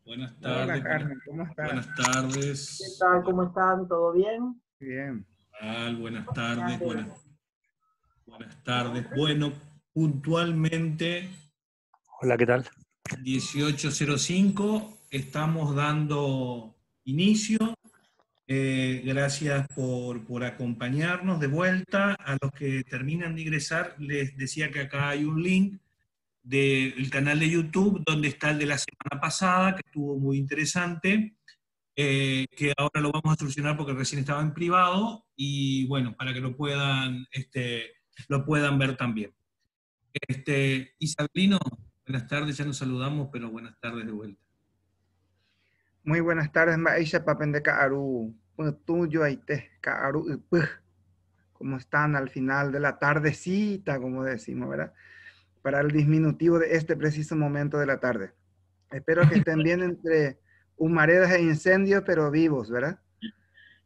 Buenas Hola tardes, Carmen, ¿cómo estás? buenas ¿Qué tardes. tal? ¿Cómo están? ¿Todo bien? Bien. Buenas Me tardes, alegro. buenas tardes. Bueno, puntualmente Hola, ¿qué tal? 18:05 estamos dando inicio. Gracias por acompañarnos de vuelta. A los que terminan de ingresar, les decía que acá hay un link del canal de YouTube donde está el de la semana pasada, que estuvo muy interesante. Que ahora lo vamos a solucionar porque recién estaba en privado y bueno, para que lo puedan ver también. Isabelino, buenas tardes, ya nos saludamos, pero buenas tardes de vuelta. Muy buenas tardes, Maisha Papende Kaaru. Tuyo Aite, Kaaru Upuj. ¿Cómo están al final de la tardecita, como decimos, verdad? Para el disminutivo de este preciso momento de la tarde. Espero que estén bien entre humaredas e incendios, pero vivos, ¿verdad?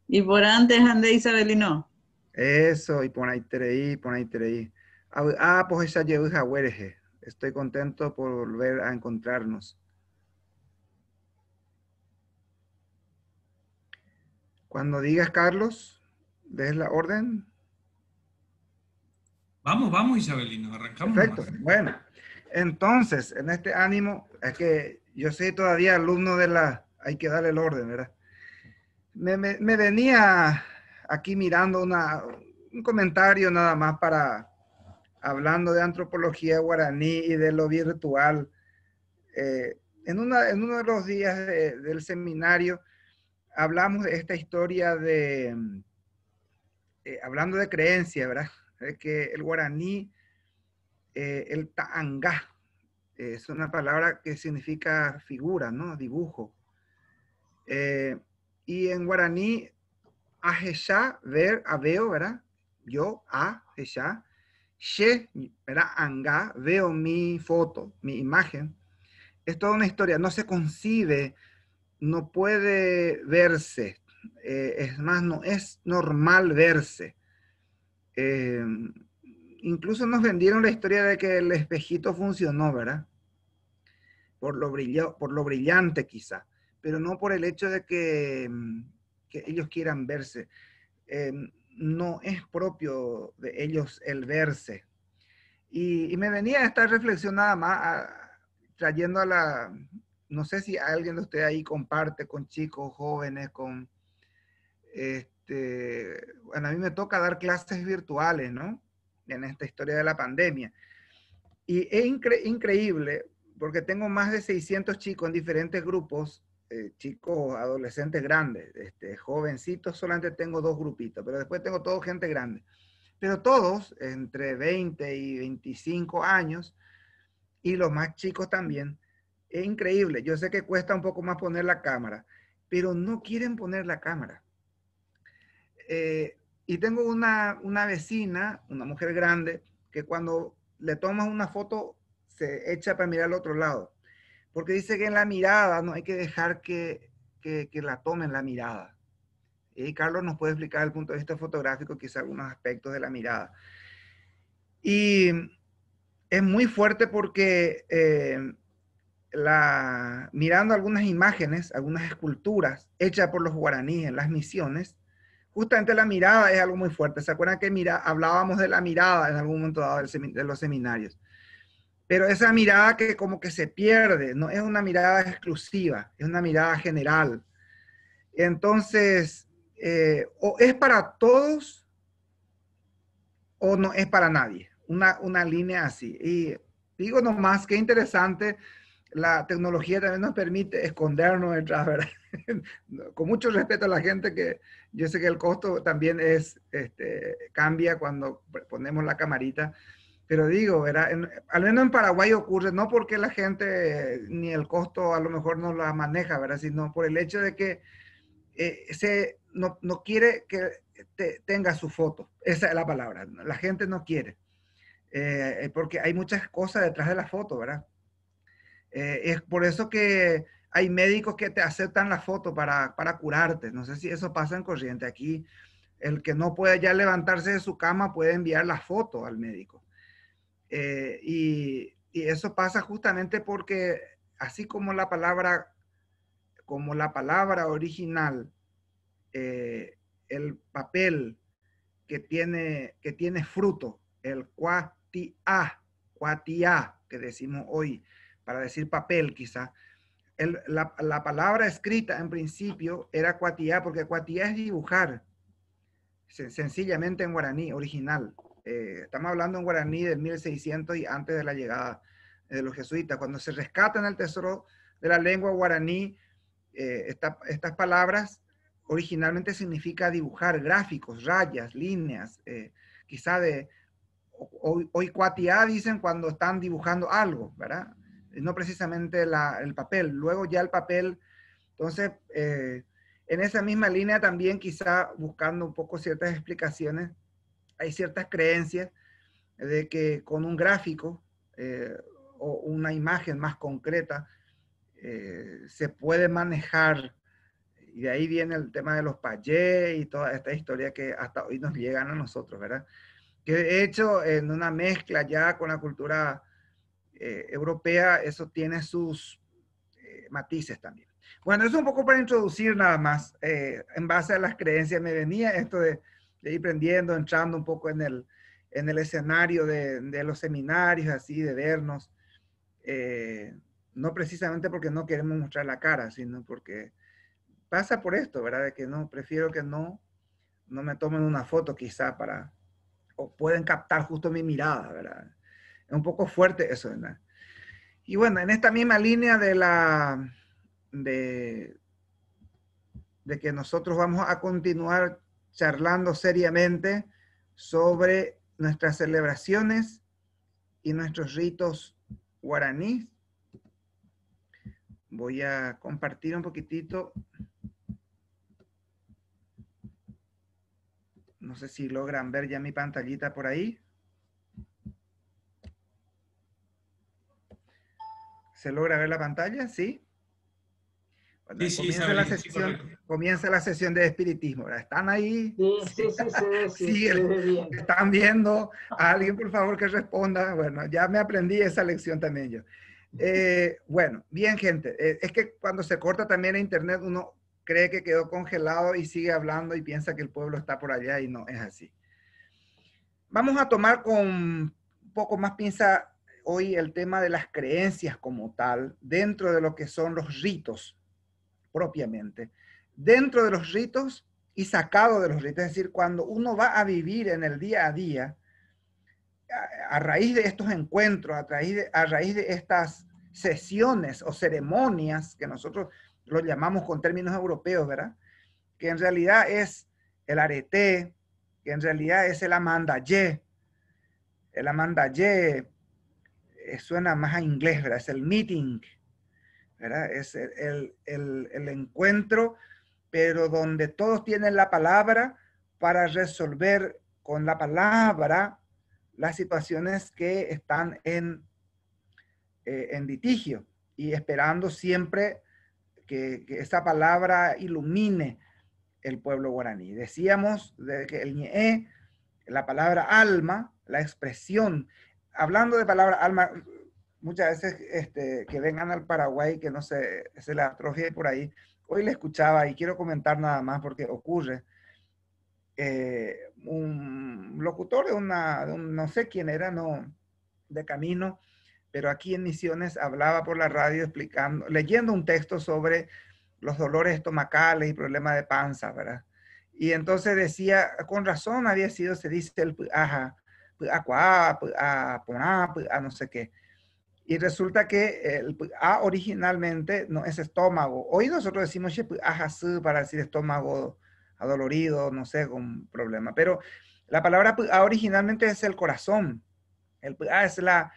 Y por antes, Ande Isabelino. Eso, y pon ahí tereí. Pues esa llevuja huereje. Estoy contento por volver a encontrarnos. Cuando digas, Carlos, des la orden. Vamos, Isabelino, arrancamos Perfecto. nomás. Bueno, entonces, en este ánimo, es que yo soy todavía alumno de la, hay que darle el orden, ¿verdad? Me venía aquí mirando un comentario nada más para, hablando de antropología guaraní y de lo virtual. En uno de los días del seminario, hablamos de esta historia de, hablando de creencia, ¿verdad? De que el guaraní, el taangá, es una palabra que significa figura, ¿no? Dibujo. Y en guaraní, ajesha, ver, aveo, ¿verdad? Yo, ajesha, she, ¿verdad? Anga, veo mi foto, mi imagen. Es toda una historia, no se concibe, no puede verse. Es más, no es normal verse. Eh, Incluso nos vendieron la historia de que el espejito funcionó, ¿verdad? Por lo brillante quizá, pero no por el hecho de que ellos quieran verse. Eh, no es propio de ellos el verse. Y me venía esta reflexión nada más trayendo a la, no sé si alguien de ustedes ahí comparte con chicos, jóvenes, con, bueno, a mí me toca dar clases virtuales, ¿no? En esta historia de la pandemia. Y es increíble porque tengo más de 600 chicos en diferentes grupos, chicos, adolescentes grandes, jovencitos, solamente tengo dos grupitos, pero después tengo todo gente grande. Pero todos entre 20 y 25 años, y los más chicos también. Es increíble. Yo sé que cuesta un poco más poner la cámara, pero no quieren poner la cámara. Y tengo una vecina, una mujer grande, que cuando le tomas una foto se echa para mirar al otro lado, porque dice que en la mirada no hay que dejar que la tomen la mirada. Y Carlos nos puede explicar desde el punto de vista fotográfico quizá algunos aspectos de la mirada. Y es muy fuerte porque mirando algunas imágenes, algunas esculturas hechas por los guaraníes en las misiones, justamente la mirada es algo muy fuerte. ¿Se acuerdan que hablábamos de la mirada en algún momento dado de los seminarios? Pero esa mirada que como que se pierde, no es una mirada exclusiva, es una mirada general. Entonces, o es para todos o no es para nadie. Una línea así. Y digo nomás, qué interesante, la tecnología también nos permite escondernos detrás, ¿verdad? Con mucho respeto a la gente, que yo sé que el costo también cambia cuando ponemos la camarita, pero digo, ¿verdad? Al menos en Paraguay ocurre, no porque la gente ni el costo a lo mejor no la maneja, ¿verdad? Sino por el hecho de que no quiere que tenga su foto. Esa es la palabra. La gente no quiere. Porque hay muchas cosas detrás de la foto, ¿verdad? Es por eso que hay médicos que te aceptan la foto para curarte. No sé si eso pasa en Corriente. Aquí, el que no puede ya levantarse de su cama puede enviar la foto al médico. Y eso pasa justamente porque, así como la palabra como la palabra original, el papel que tiene fruto, el cuatiá, que decimos hoy, para decir papel quizá. La palabra escrita en principio era cuatiá, porque cuatiá es dibujar, sencillamente en guaraní, original. Estamos hablando en guaraní del 1600 y antes de la llegada de los jesuitas. Cuando se rescatan el tesoro de la lengua guaraní, estas palabras originalmente significa dibujar gráficos, rayas, líneas, quizá hoy cuatiá dicen cuando están dibujando algo, ¿verdad? No precisamente el papel. Luego ya el papel, entonces, en esa misma línea también quizá buscando un poco ciertas explicaciones, hay ciertas creencias de que con un gráfico o una imagen más concreta se puede manejar, y de ahí viene el tema de los payés y toda esta historia que hasta hoy nos llegan a nosotros, ¿verdad? Que de hecho en una mezcla ya con la cultura europea, eso tiene sus matices también. Bueno, eso es un poco para introducir nada más, en base a las creencias me venía esto de ir aprendiendo, entrando un poco en el escenario de los seminarios, así, de vernos, no precisamente porque no queremos mostrar la cara, sino porque pasa por esto, ¿verdad? De que no, prefiero que no me tomen una foto quizá o pueden captar justo mi mirada, ¿verdad? Es un poco fuerte eso, ¿verdad? Y bueno, en esta misma línea de que nosotros vamos a continuar charlando seriamente sobre nuestras celebraciones y nuestros ritos guaraníes. Voy a compartir un poquitito. No sé si logran ver ya mi pantallita por ahí. ¿Se logra ver la pantalla? ¿Sí? Bueno, Sí, comienza la sesión de espiritismo. ¿Verdad? ¿Están ahí? Sí, se ve, Sí, se ve bien. ¿están viendo? A alguien, por favor, que responda. Bueno, ya me aprendí esa lección también yo. Bueno, bien, gente. Es que cuando se corta también el internet, uno cree que quedó congelado y sigue hablando y piensa que el pueblo está por allá y no es así. Vamos a tomar con un poco más pinza hoy el tema de las creencias como tal, dentro de lo que son los ritos propiamente. Dentro de los ritos y sacado de los ritos, es decir, cuando uno va a vivir en el día a día, a raíz de estos encuentros, a raíz de estas sesiones o ceremonias, que nosotros lo llamamos con términos europeos, ¿verdad? Que en realidad es el arete, que en realidad es el amandayé. El amandayé suena más a inglés, ¿verdad? Es el meeting, ¿verdad? Es el encuentro, pero donde todos tienen la palabra para resolver con la palabra las situaciones que están en litigio y esperando siempre que esa palabra ilumine el pueblo guaraní. Decíamos de que el ñe, la palabra alma, la expresión, hablando de palabra alma, muchas veces que vengan al Paraguay, que no se la atrofie por ahí, hoy le escuchaba y quiero comentar nada más porque ocurre, un locutor de un, no sé quién era, no, de camino, pero aquí en Misiones hablaba por la radio explicando, leyendo un texto sobre los dolores estomacales y problemas de panza, ¿verdad? Y entonces decía, con razón había sido, se dice el aja, no sé qué. Y resulta que el A originalmente no es estómago. Hoy nosotros decimos para decir estómago adolorido, no sé, con problema. Pero la palabra A originalmente es el corazón. El A es la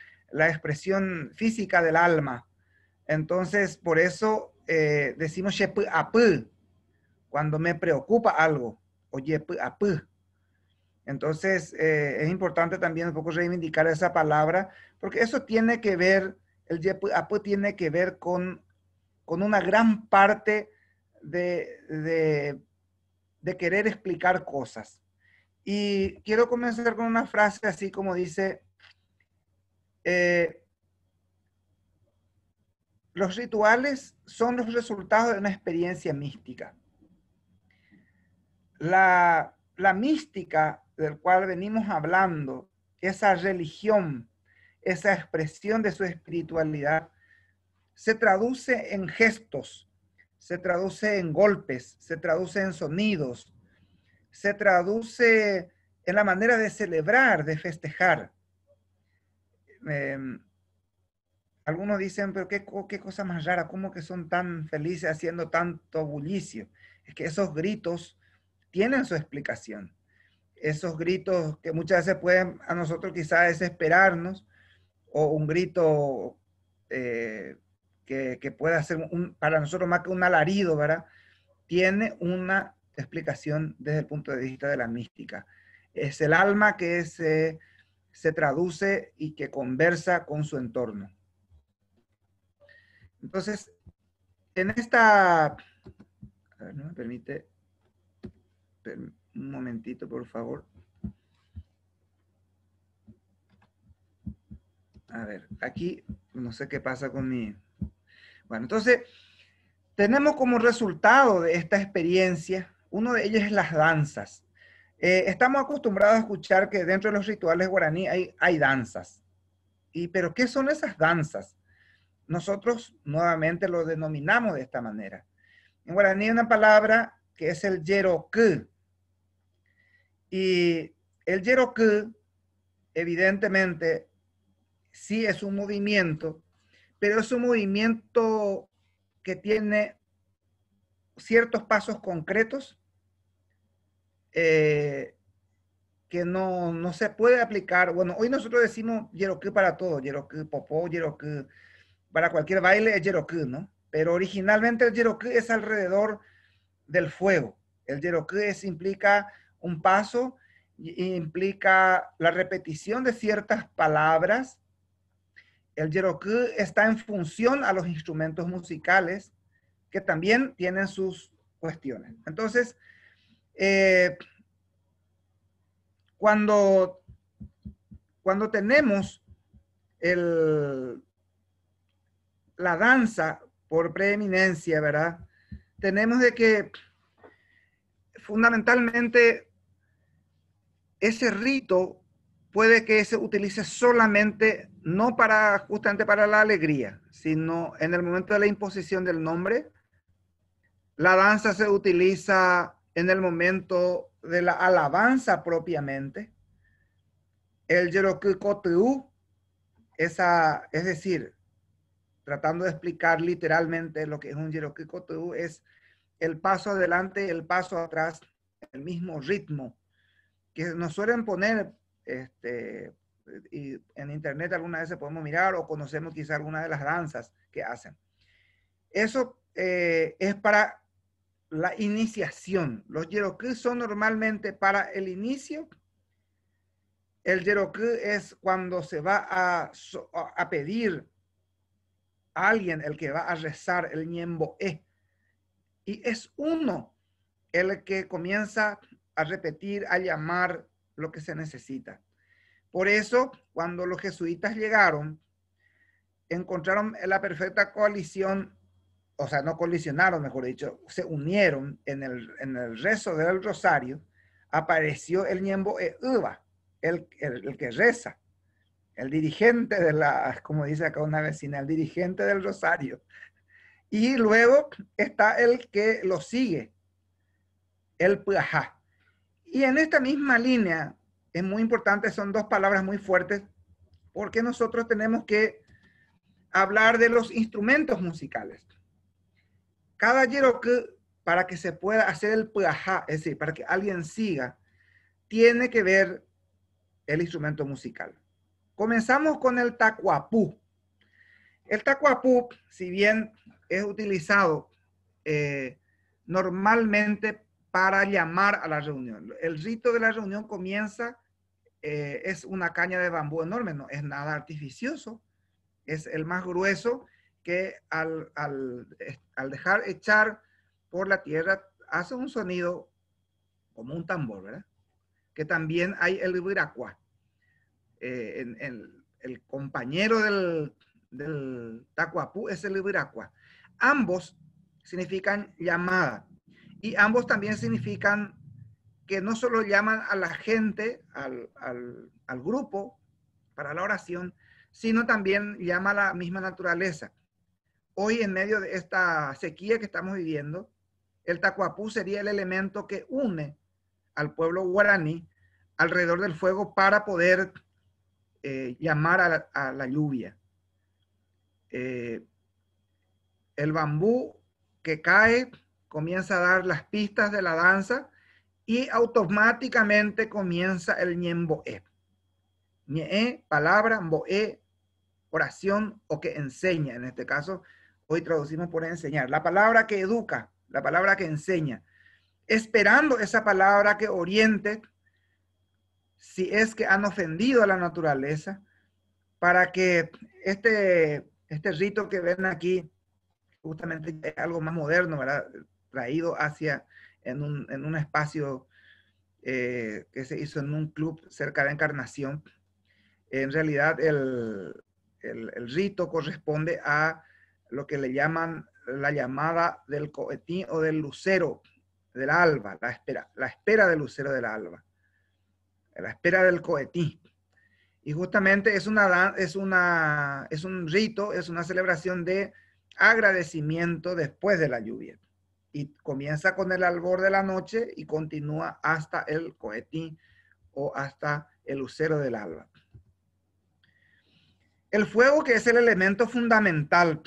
expresión física del alma. Entonces, por eso decimos cuando me preocupa algo. Oye, entonces, es importante también un poco reivindicar esa palabra, porque eso tiene que ver, el yepu tiene que ver con una gran parte de querer explicar cosas. Y quiero comenzar con una frase así como dice, los rituales son los resultados de una experiencia mística. La mística del cual venimos hablando, esa religión, esa expresión de su espiritualidad, se traduce en gestos, se traduce en golpes, se traduce en sonidos, se traduce en la manera de celebrar, de festejar. Algunos dicen, pero qué cosa más rara, ¿cómo que son tan felices haciendo tanto bullicio? Es que esos gritos tienen su explicación. Esos gritos que muchas veces pueden a nosotros quizás desesperarnos, o un grito que pueda ser para nosotros más que un alarido, ¿verdad? Tiene una explicación desde el punto de vista de la mística. Es el alma que se traduce y que conversa con su entorno. Entonces, en esta... A ver, ¿no me permite? Un momentito, por favor. A ver, aquí no sé qué pasa con mi... Bueno, entonces, tenemos como resultado de esta experiencia, uno de ellos es las danzas. Estamos acostumbrados a escuchar que dentro de los rituales guaraní hay danzas. ¿Pero qué son esas danzas? Nosotros nuevamente lo denominamos de esta manera. En guaraní hay una palabra que es el yeroku. Y el yeroku, evidentemente, sí es un movimiento, pero es un movimiento que tiene ciertos pasos concretos que no se puede aplicar. Bueno, hoy nosotros decimos yeroku para todo, yeroku popó, yeroku para cualquier baile es yeroku, ¿no? Pero originalmente el yeroku es alrededor del fuego. El yeroku implica un paso, implica la repetición de ciertas palabras. El yeroku está en función a los instrumentos musicales que también tienen sus cuestiones. Entonces, cuando tenemos la danza por preeminencia, ¿verdad? Tenemos de que fundamentalmente ese rito puede que se utilice solamente, no justamente para la alegría, sino en el momento de la imposición del nombre. La danza se utiliza en el momento de la alabanza propiamente. El yeroku kotu, es decir, tratando de explicar literalmente lo que es un yeroku kotu, es el paso adelante y el paso atrás, el mismo ritmo que nos suelen poner y en internet algunas veces podemos mirar o conocemos quizá alguna de las danzas que hacen. Eso es para la iniciación. Los yeroku son normalmente para el inicio. El yeroku es cuando se va a pedir a alguien, el que va a rezar el ñembo'e. Y es uno el que comienza a repetir, a llamar lo que se necesita. Por eso, cuando los jesuitas llegaron, encontraron la perfecta coalición, o sea, no colisionaron, mejor dicho, se unieron en el rezo del rosario. Apareció el ñembo'e uva, el que reza, el dirigente como dice acá una vecina, el dirigente del rosario. Y luego está el que lo sigue, el puajá. Y en esta misma línea, es muy importante, son dos palabras muy fuertes, porque nosotros tenemos que hablar de los instrumentos musicales. Cada yeroku, para que se pueda hacer el puajá, es decir, para que alguien siga, tiene que ver el instrumento musical. Comenzamos con el tacuapú. El tacuapú, si bien es utilizado normalmente para llamar a la reunión. El rito de la reunión comienza, es una caña de bambú enorme, no es nada artificioso, es el más grueso que al dejar echar por la tierra hace un sonido como un tambor, ¿verdad? Que también hay el huiracuá. El compañero del tacuapú es el ibiracua. Ambos significan llamada y ambos también significan que no solo llaman a la gente, al grupo para la oración, sino también llama a la misma naturaleza. Hoy, en medio de esta sequía que estamos viviendo, el tacuapú sería el elemento que une al pueblo guaraní alrededor del fuego para poder llamar a la lluvia. El bambú que cae comienza a dar las pistas de la danza y automáticamente comienza el ñemboé. Ñe, palabra, mboé, oración o que enseña. En este caso, hoy traducimos por enseñar. La palabra que educa, la palabra que enseña. Esperando esa palabra que oriente, si es que han ofendido a la naturaleza, para que este rito que ven aquí, justamente es algo más moderno, ¿verdad? Traído hacia, en un espacio que se hizo en un club cerca de Encarnación. En realidad el rito corresponde a lo que le llaman la llamada del coetí o del lucero del alba, la espera del lucero del alba, la espera del coetí. Y justamente es un rito, es una celebración de agradecimiento después de la lluvia. Y comienza con el albor de la noche y continúa hasta el coetí o hasta el lucero del alba. El fuego, que es el elemento fundamental,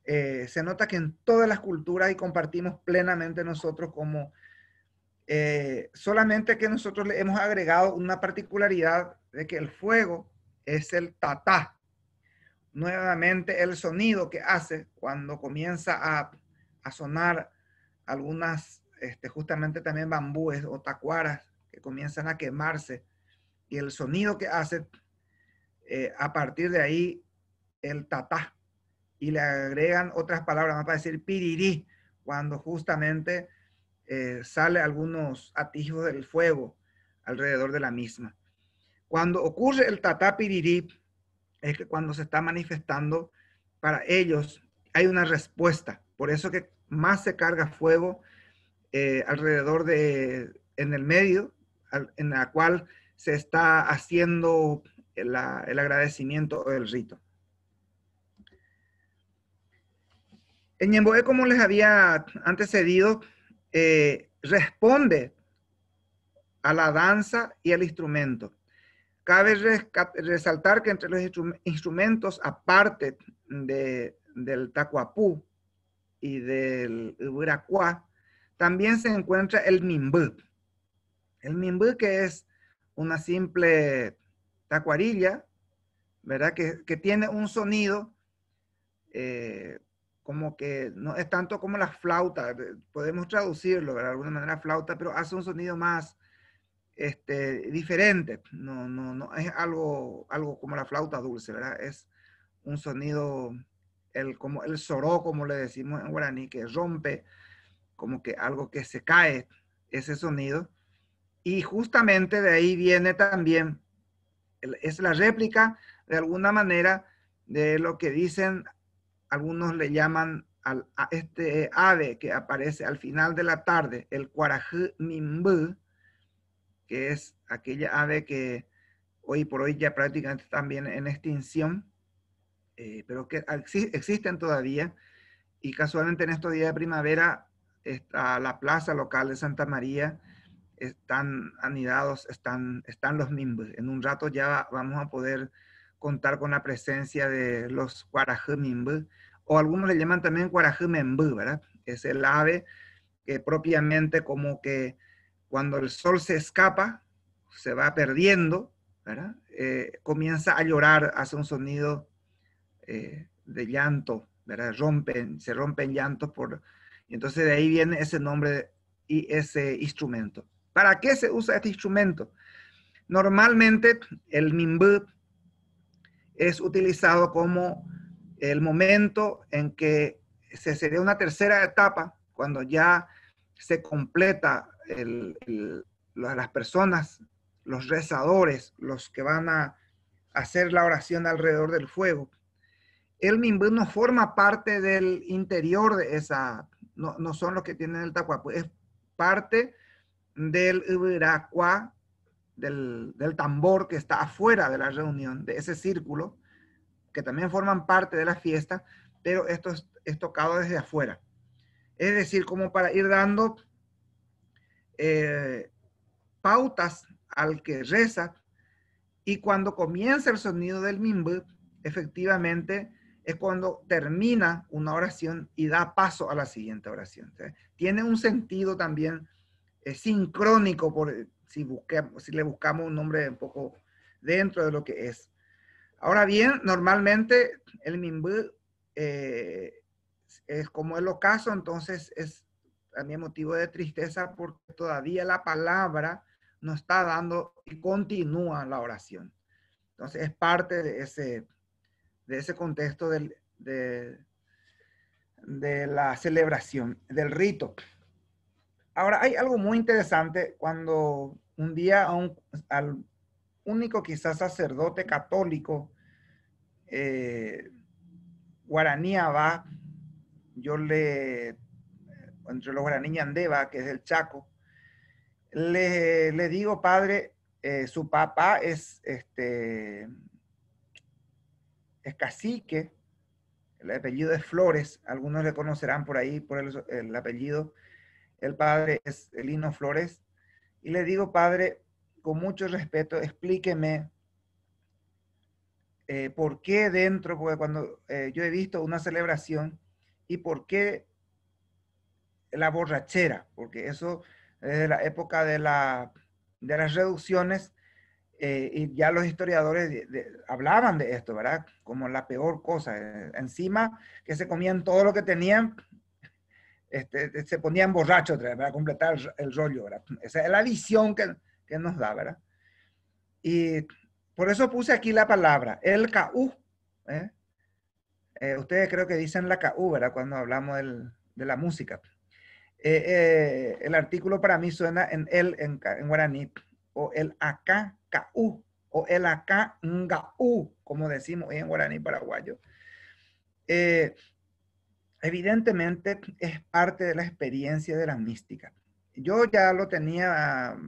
se nota que en todas las culturas y compartimos plenamente nosotros como solamente que nosotros le hemos agregado una particularidad de que el fuego es el tatá. Nuevamente el sonido que hace cuando comienza a sonar algunas, justamente también bambúes o tacuaras que comienzan a quemarse, y el sonido que hace, a partir de ahí, el tatá, y le agregan otras palabras más para decir pirirí, cuando justamente sale algunos atisbos del fuego alrededor de la misma. Cuando ocurre el tatá pirirí, es que cuando se está manifestando, para ellos hay una respuesta. Por eso que más se carga fuego alrededor en el medio, en la cual se está haciendo el agradecimiento o el rito. El ñemboé, como les había antecedido, responde a la danza y al instrumento. Cabe resaltar que entre los instrumentos, aparte del tacuapú y del ibiracua, también se encuentra el mimbú. El mimbú, que es una simple tacuarilla, ¿verdad? Que tiene un sonido como que no es tanto como la flauta, podemos traducirlo, ¿verdad? De alguna manera flauta, pero hace un sonido más diferente. No es algo como la flauta dulce, ¿verdad? Es un sonido, como el soró, como le decimos en guaraní, que rompe, como que algo que se cae, ese sonido. Y justamente de ahí viene también, es la réplica de alguna manera de lo que dicen, algunos le llaman a este ave que aparece al final de la tarde, el cuarajú mimbú, que es aquella ave que hoy por hoy ya prácticamente también en extinción, pero que existen todavía. Y casualmente en estos días de primavera, la plaza local de Santa María, están anidados, están los mimbus. En un rato ya vamos a poder contar con la presencia de los cuarajú mimbú, o algunos le llaman también cuarajú membú, ¿verdad? Es el ave que propiamente como que cuando el sol se escapa, se va perdiendo, ¿verdad? Comienza a llorar, hace un sonido de llanto, ¿verdad? Se rompen llantos y entonces de ahí viene ese nombre y ese instrumento. ¿Para qué se usa este instrumento? Normalmente el mimbú es utilizado como el momento en que se sería una tercera etapa, cuando ya se completa las personas, los rezadores, los que van a hacer la oración alrededor del fuego. el mimbú no forma parte del interior de esa, no son los que tienen el tacuapu, es parte del ibiracuá, del tambor que está afuera de la reunión, de ese círculo, que también forman parte de la fiesta, pero esto es tocado desde afuera. Es decir, como para ir dando pautas al que reza, y cuando comienza el sonido del mimbú, efectivamente es cuando termina una oración y da paso a la siguiente oración. ¿Sí? Tiene un sentido también sincrónico, si le buscamos un nombre un poco dentro de lo que es. Ahora bien, normalmente el mimbú es como el ocaso, entonces es también motivo de tristeza porque todavía la palabra no está dando y continúa la oración. Entonces es parte de ese contexto de la celebración, del rito. Ahora hay algo muy interesante cuando un día al único quizás sacerdote católico guaraní va, entre los guaraní Ñandeva, que es del Chaco, le digo, padre, su papá es cacique, el apellido es Flores, algunos le conocerán por ahí por el apellido, el padre es Elino Flores, y le digo, padre, con mucho respeto, explíqueme por qué porque cuando yo he visto una celebración, y por qué la borrachera, porque eso desde la época de las reducciones, y ya los historiadores hablaban de esto, ¿verdad? Como la peor cosa. Encima que se comían todo lo que tenían, se ponían borrachos otra vez para completar el rollo, ¿verdad? Esa es la visión que nos da, ¿verdad? Y por eso puse aquí la palabra, el KU. Ustedes creo que dicen la KU, ¿verdad? Cuando hablamos de la música. El artículo para mí suena en guaraní, o el acá KU, o el acá ngau, como decimos hoy en guaraní paraguayo. Evidentemente es parte de la experiencia de la mística. Yo ya lo tenía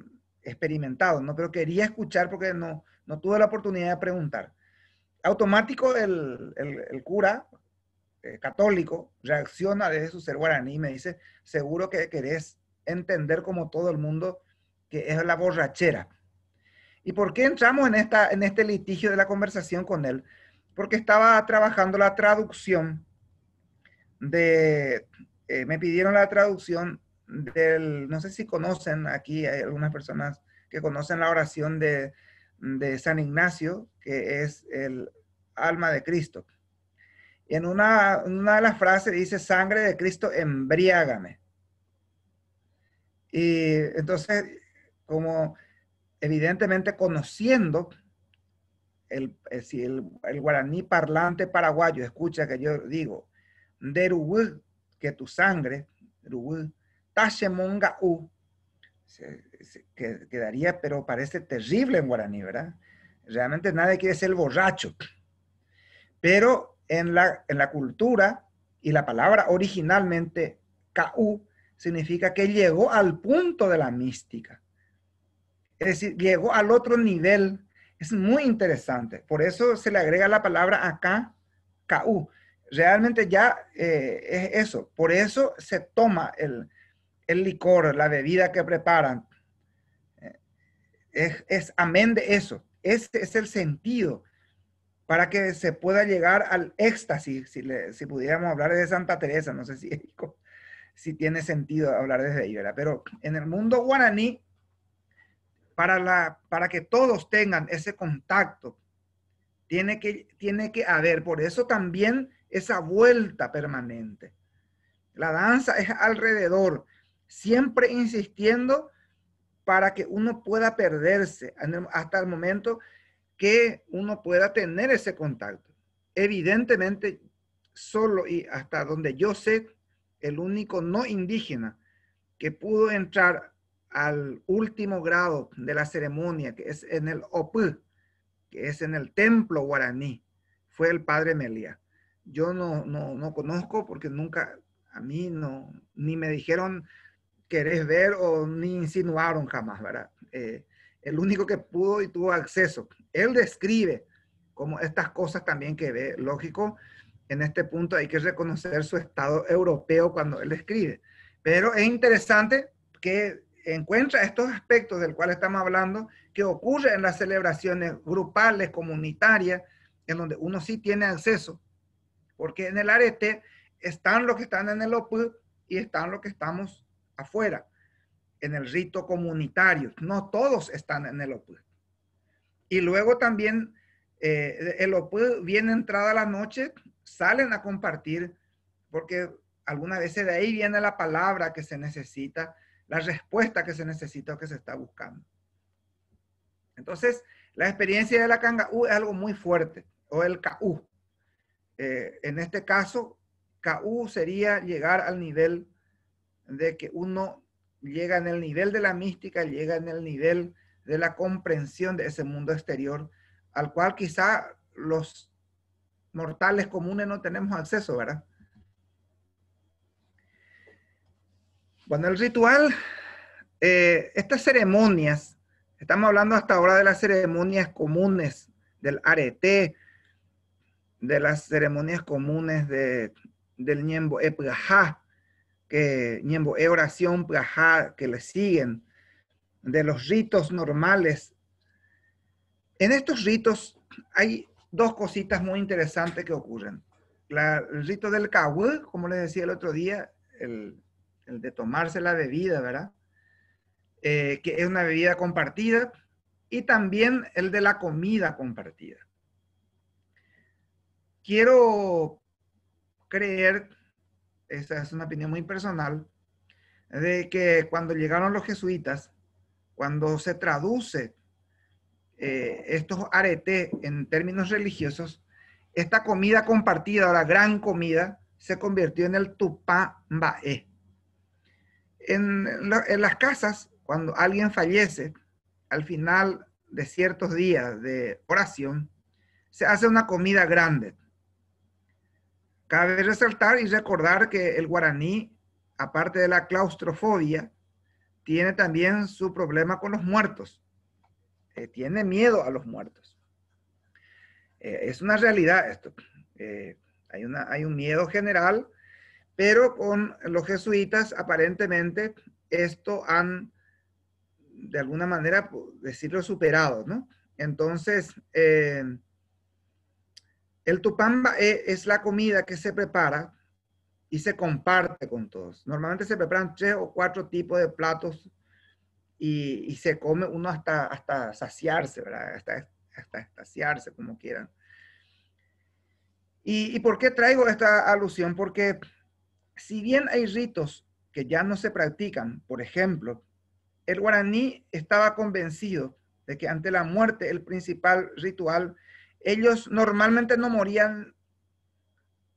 experimentado, ¿no? Pero quería escuchar porque no tuve la oportunidad de preguntar. Automático el cura católico reacciona desde su ser guaraní y me dice, seguro que querés entender como todo el mundo que es la borrachera. ¿Y por qué entramos en este litigio de la conversación con él? Porque estaba trabajando la traducción me pidieron la traducción no sé si conocen, aquí hay algunas personas que conocen la oración de San Ignacio, que es el alma de Cristo. Y en una de las frases dice, sangre de Cristo, embriágame. Y entonces, como evidentemente conociendo, si el guaraní parlante paraguayo escucha que yo digo, Derubu, que tu sangre, Tashemonga U, quedaría, pero parece terrible en guaraní, ¿verdad? Realmente nadie quiere ser borracho. Pero en la cultura, y la palabra originalmente KU, significa que llegó al punto de la mística. Es decir, llegó al otro nivel. Es muy interesante. Por eso se le agrega la palabra acá, KU. Realmente ya es eso. Por eso se toma el licor, la bebida que preparan. Es amén de eso. Ese es el sentido para que se pueda llegar al éxtasis. Si pudiéramos hablar de Santa Teresa, no sé si tiene sentido hablar desde ahí, ¿verdad? Pero en el mundo guaraní, para que todos tengan ese contacto, tiene que haber, por eso también esa vuelta permanente. La danza es alrededor, siempre insistiendo para que uno pueda perderse hasta el momento que uno pueda tener ese contacto. Evidentemente, solo y hasta donde yo sé, el único no indígena que pudo entrar al último grado de la ceremonia, que es en el Opú, que es en el templo guaraní, fue el padre Melia. yo no conozco porque nunca, a mí no, ni me dijeron querés ver o ni insinuaron jamás, ¿verdad? El único que pudo y tuvo acceso. Él describe como estas cosas también que ve, lógico, en este punto hay que reconocer su estado europeo cuando él escribe. Pero es interesante que encuentra estos aspectos del cual estamos hablando que ocurre en las celebraciones grupales, comunitarias, en donde uno sí tiene acceso, porque en el arete están los que están en el OPU y están los que estamos afuera, en el rito comunitario. No todos están en el OPU. Y luego también el OPU, bien entrada la noche, salen a compartir, porque algunas veces de ahí viene la palabra que se necesita, la respuesta que se necesita o que se está buscando. Entonces, la experiencia de la Cangaú es algo muy fuerte, o el Caú. En este caso, Caú sería llegar al nivel de que uno llega en el nivel de la mística, llega en el nivel de la comprensión de ese mundo exterior, al cual quizá los mortales comunes no tenemos acceso, ¿verdad? Bueno, el ritual, estas ceremonias, estamos hablando hasta ahora de las ceremonias comunes del arete, de las ceremonias comunes del Ñembo e Prajá, que Ñembo e oración Prajá, que le siguen, de los ritos normales. En estos ritos hay dos cositas muy interesantes que ocurren. El rito del Cahué, como les decía el otro día, el de tomarse la bebida, ¿verdad? Que es una bebida compartida, y también el de la comida compartida. Quiero creer, esa es una opinión muy personal, de que cuando llegaron los jesuitas, cuando se traduce estos aretes en términos religiosos, esta comida compartida, la gran comida, se convirtió en el tupá mbaé. En las casas, cuando alguien fallece, al final de ciertos días de oración, se hace una comida grande. Cabe resaltar y recordar que el guaraní, aparte de la claustrofobia, tiene también su problema con los muertos. Tiene miedo a los muertos. Es una realidad esto. Hay un miedo general, pero con los jesuitas aparentemente esto han, de alguna manera, decirlo, superado, ¿no? Entonces, el tupamba es la comida que se prepara y se comparte con todos. Normalmente se preparan 3 o 4 tipos de platos y se come uno hasta saciarse, ¿verdad? Hasta saciarse, como quieran. ¿Y por qué traigo esta alusión? Porque si bien hay ritos que ya no se practican, por ejemplo, el guaraní estaba convencido de que ante la muerte, el principal ritual, ellos normalmente no morían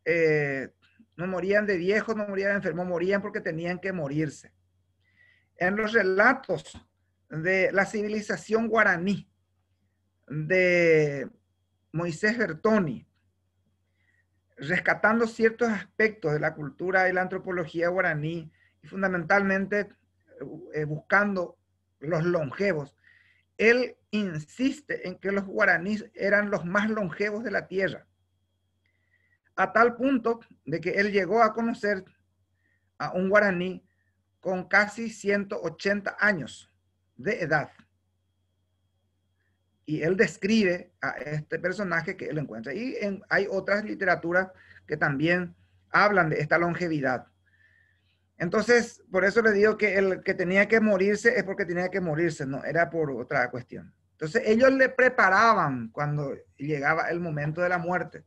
de viejos, no morían de enfermos, morían porque tenían que morirse. En los relatos de la civilización guaraní de Moisés Bertoni, rescatando ciertos aspectos de la cultura y la antropología guaraní, y fundamentalmente buscando los longevos, él insiste en que los guaraníes eran los más longevos de la tierra, a tal punto de que él llegó a conocer a un guaraní con casi 180 años de edad. Y él describe a este personaje que él encuentra. Y hay otras literaturas que también hablan de esta longevidad. Entonces, por eso le digo que el que tenía que morirse es porque tenía que morirse, no era por otra cuestión. Entonces, ellos le preparaban cuando llegaba el momento de la muerte.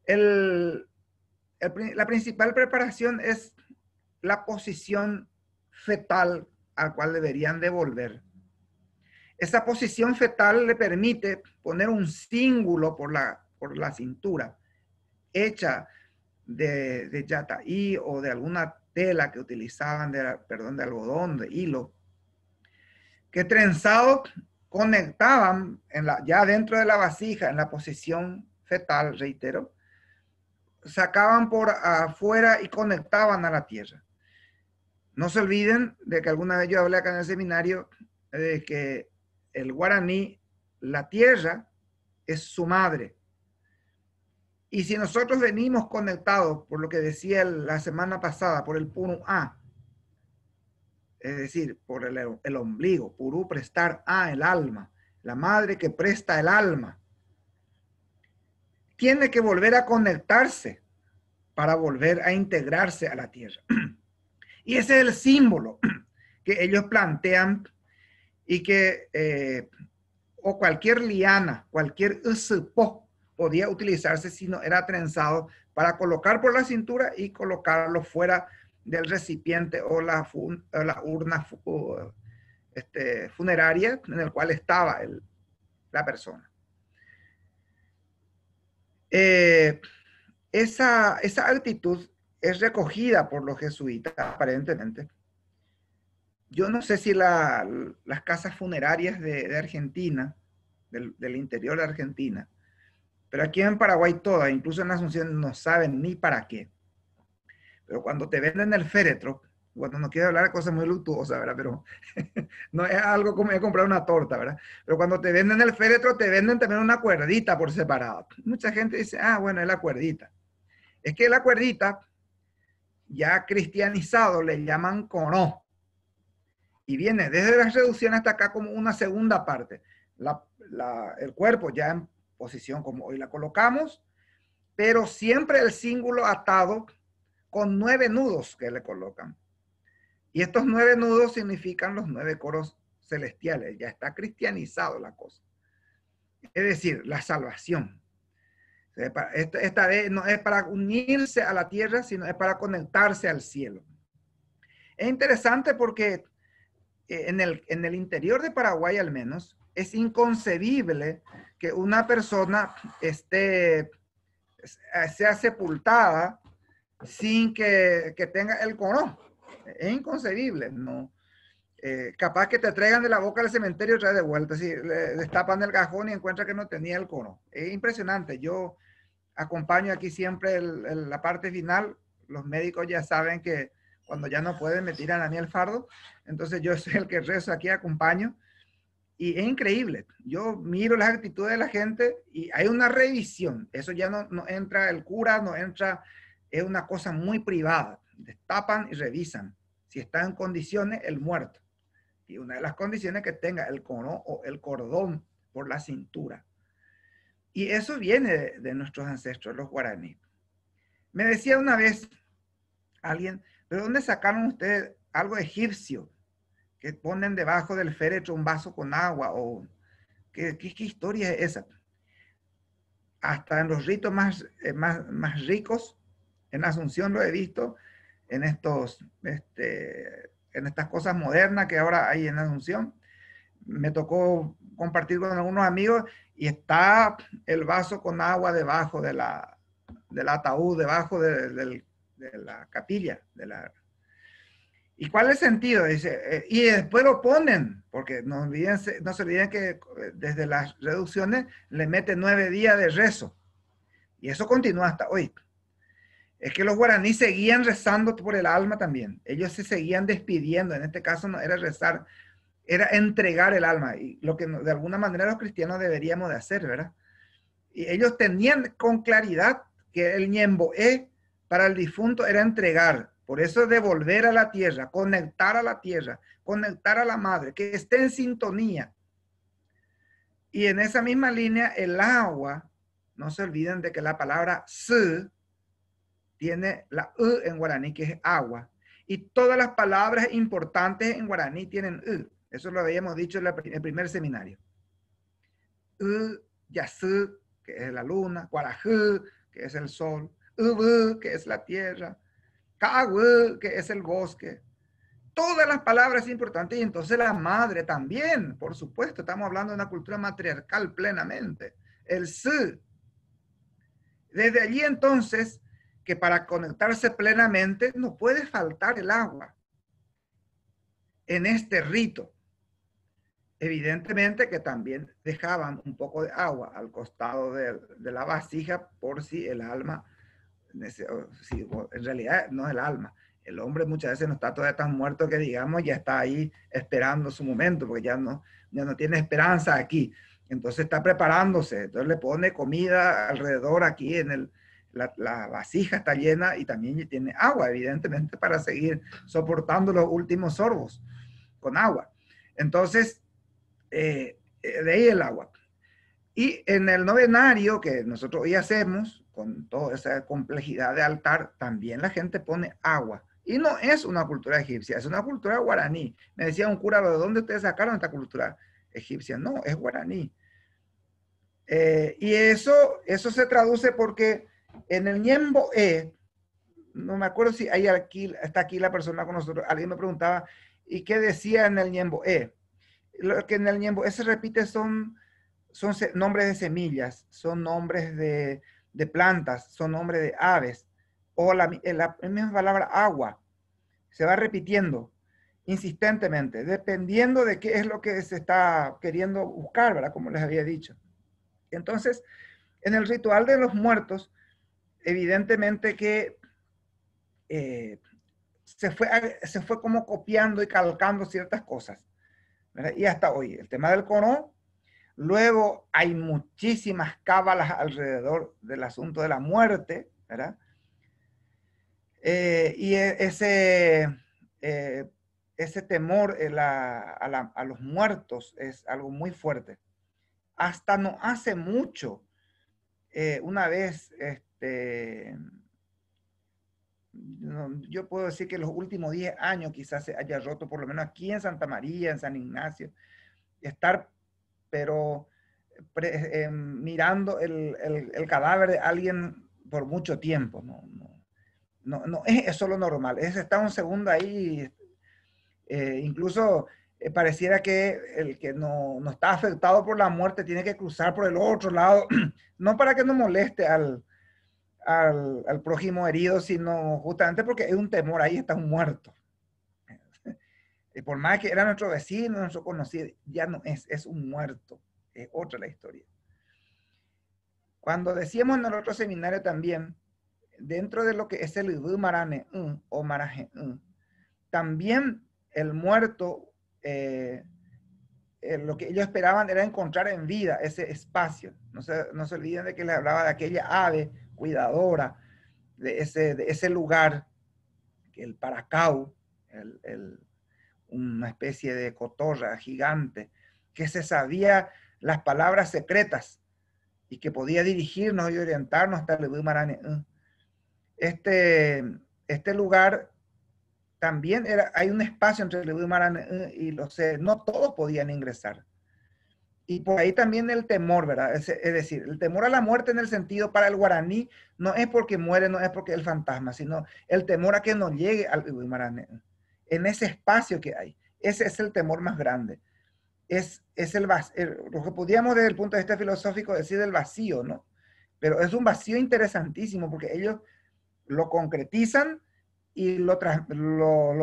La principal preparación es la posición fetal al cual deberían devolver. Esa posición fetal le permite poner un cíngulo por la cintura, hecha de yataí o de alguna tela que utilizaban, de algodón, de hilo, que trenzado conectaban ya dentro de la vasija, en la posición fetal, reitero, sacaban por afuera y conectaban a la tierra. No se olviden de que alguna vez yo hablé acá en el seminario de que el guaraní, la tierra, es su madre. Y si nosotros venimos conectados, por lo que decía la semana pasada, por el puro A, es decir, por el ombligo, purú, prestar A, el alma, la madre que presta el alma, tiene que volver a conectarse para volver a integrarse a la tierra. Y ese es el símbolo que ellos plantean y que, o cualquier liana, cualquier usupo podía utilizarse si no era trenzado para colocar por la cintura y colocarlo fuera del recipiente o la urna funeraria en el cual estaba la persona. Esa actitud es recogida por los jesuitas, aparentemente. Yo no sé si las casas funerarias de Argentina, del interior de Argentina, pero aquí en Paraguay todas, incluso en Asunción, no saben ni para qué. Pero cuando te venden el féretro, bueno, no quiero hablar de cosas muy luctuosas, ¿verdad? Pero no es algo como de comprar una torta, ¿verdad? Pero cuando te venden el féretro, te venden también una cuerdita por separado. Mucha gente dice, ah, bueno, es la cuerdita. Es que la cuerdita, ya cristianizado, le llaman conó. Y viene desde la reducción hasta acá como una segunda parte. El cuerpo ya en posición como hoy la colocamos, pero siempre el cíngulo atado con 9 nudos que le colocan. Y estos 9 nudos significan los 9 coros celestiales. Ya está cristianizado la cosa. Es decir, la salvación. Esta vez no es para unirse a la tierra, sino es para conectarse al cielo. Es interesante porque en el interior de Paraguay al menos, es inconcebible que una persona sea sepultada sin que tenga el conó. Es inconcebible, ¿no? Capaz que te traigan de la boca del cementerio y trae de vuelta. Si le destapan el cajón y encuentran que no tenía el conó. Es impresionante. Yo acompaño aquí siempre la parte final. Los médicos ya saben que cuando ya no pueden me tiran a mí el fardo. Entonces yo soy el que rezo aquí, acompaño. Y es increíble. Yo miro las actitudes de la gente y hay una revisión. Eso ya no entra el cura, no entra, es una cosa muy privada. Destapan y revisan si está en condiciones el muerto. Y una de las condiciones es que tenga el cono o el cordón por la cintura. Y eso viene de nuestros ancestros, los guaraníes. Me decía una vez alguien, ¿de dónde sacaron ustedes algo egipcio que ponen debajo del féretro un vaso con agua? O ¿qué historia es esa? Hasta en los ritos más ricos, en Asunción lo he visto, en estas cosas modernas que ahora hay en Asunción. Me tocó compartir con algunos amigos y está el vaso con agua debajo del ataúd, debajo de la capilla. ¿Y cuál es el sentido? Dice, y después lo ponen, porque no se olviden que desde las reducciones le meten 9 días de rezo. Y eso continúa hasta hoy. Es que los guaraníes seguían rezando por el alma también. Ellos se seguían despidiendo. En este caso no era rezar, era entregar el alma. Y lo que de alguna manera los cristianos deberíamos de hacer, ¿verdad? Y ellos tenían con claridad que el ñemboé para el difunto era entregar. Por eso devolver a la tierra, conectar a la tierra, conectar a la madre, que esté en sintonía. Y en esa misma línea, el agua, no se olviden de que la palabra su tiene la u en guaraní, que es agua. Y todas las palabras importantes en guaraní tienen u. Eso lo habíamos dicho en el primer seminario. U, yasu, que es la luna, guarajú, que es el sol, ubu, que es la tierra, Kawu, que es el bosque. Todas las palabras importantes. Y entonces la madre también, por supuesto. Estamos hablando de una cultura matriarcal plenamente. El su. Desde allí entonces, que para conectarse plenamente no puede faltar el agua en este rito. Evidentemente que también dejaban un poco de agua al costado de la vasija por si el alma Sí, en realidad no es el alma. El hombre muchas veces no está todavía tan muerto que digamos ya está ahí esperando su momento, porque ya no tiene esperanza aquí. Entonces está preparándose, entonces le pone comida alrededor aquí la vasija está llena y también tiene agua, evidentemente, para seguir soportando los últimos sorbos con agua. Entonces, de ahí el agua. Y en el novenario que nosotros hoy hacemos, con toda esa complejidad de altar, también la gente pone agua. Y no es una cultura egipcia, es una cultura guaraní. Me decía un cura, ¿de dónde ustedes sacaron esta cultura egipcia? No, es guaraní. Y eso se traduce porque en el Ñembo no me acuerdo si hay aquí, está aquí la persona con nosotros, alguien me preguntaba, ¿y qué decía en el Ñembo? Lo que en el Ñembo se repite son nombres de semillas, son nombres de plantas, son nombres de aves, o la misma palabra agua, se va repitiendo insistentemente, dependiendo de qué es lo que se está queriendo buscar, ¿verdad? Como les había dicho. Entonces, en el ritual de los muertos, evidentemente que se fue como copiando y calcando ciertas cosas, ¿verdad? Y hasta hoy, el tema del Corán. Luego hay muchísimas cábalas alrededor del asunto de la muerte, ¿verdad? Y ese temor a los muertos es algo muy fuerte. Hasta no hace mucho, una vez, yo puedo decir que los últimos 10 años quizás se haya roto, por lo menos aquí en Santa María, en San Ignacio, pero mirando el cadáver de alguien por mucho tiempo. No es eso lo normal. Es estar un segundo ahí. Incluso pareciera que el que no está afectado por la muerte tiene que cruzar por el otro lado, no para que no moleste al prójimo herido, sino justamente porque hay un temor, ahí está un muerto. Y por más que era nuestro vecino, nuestro conocido, ya no es un muerto. Es otra la historia. Cuando decíamos en el otro seminario también, dentro de lo que es el Ibu Marane o Maraje, también el muerto, lo que ellos esperaban era encontrar en vida ese espacio. No se olviden de que les hablaba de aquella ave cuidadora, de ese lugar, el Paracau, una especie de cotorra gigante, que se sabía las palabras secretas y que podía dirigirnos y orientarnos hasta el Ibu Marane. Este lugar también hay un espacio entre el Ibu Marane y no todos podían ingresar. Y por ahí también el temor, ¿verdad? Es decir, el temor a la muerte en el sentido para el guaraní no es porque muere, no es porque es el fantasma, sino el temor a que no llegue al Ibu Marane. En ese espacio que hay. Ese es el temor más grande. Es lo que podríamos desde el punto de vista filosófico decir el vacío, ¿no? Pero es un vacío interesantísimo porque ellos lo concretizan y lo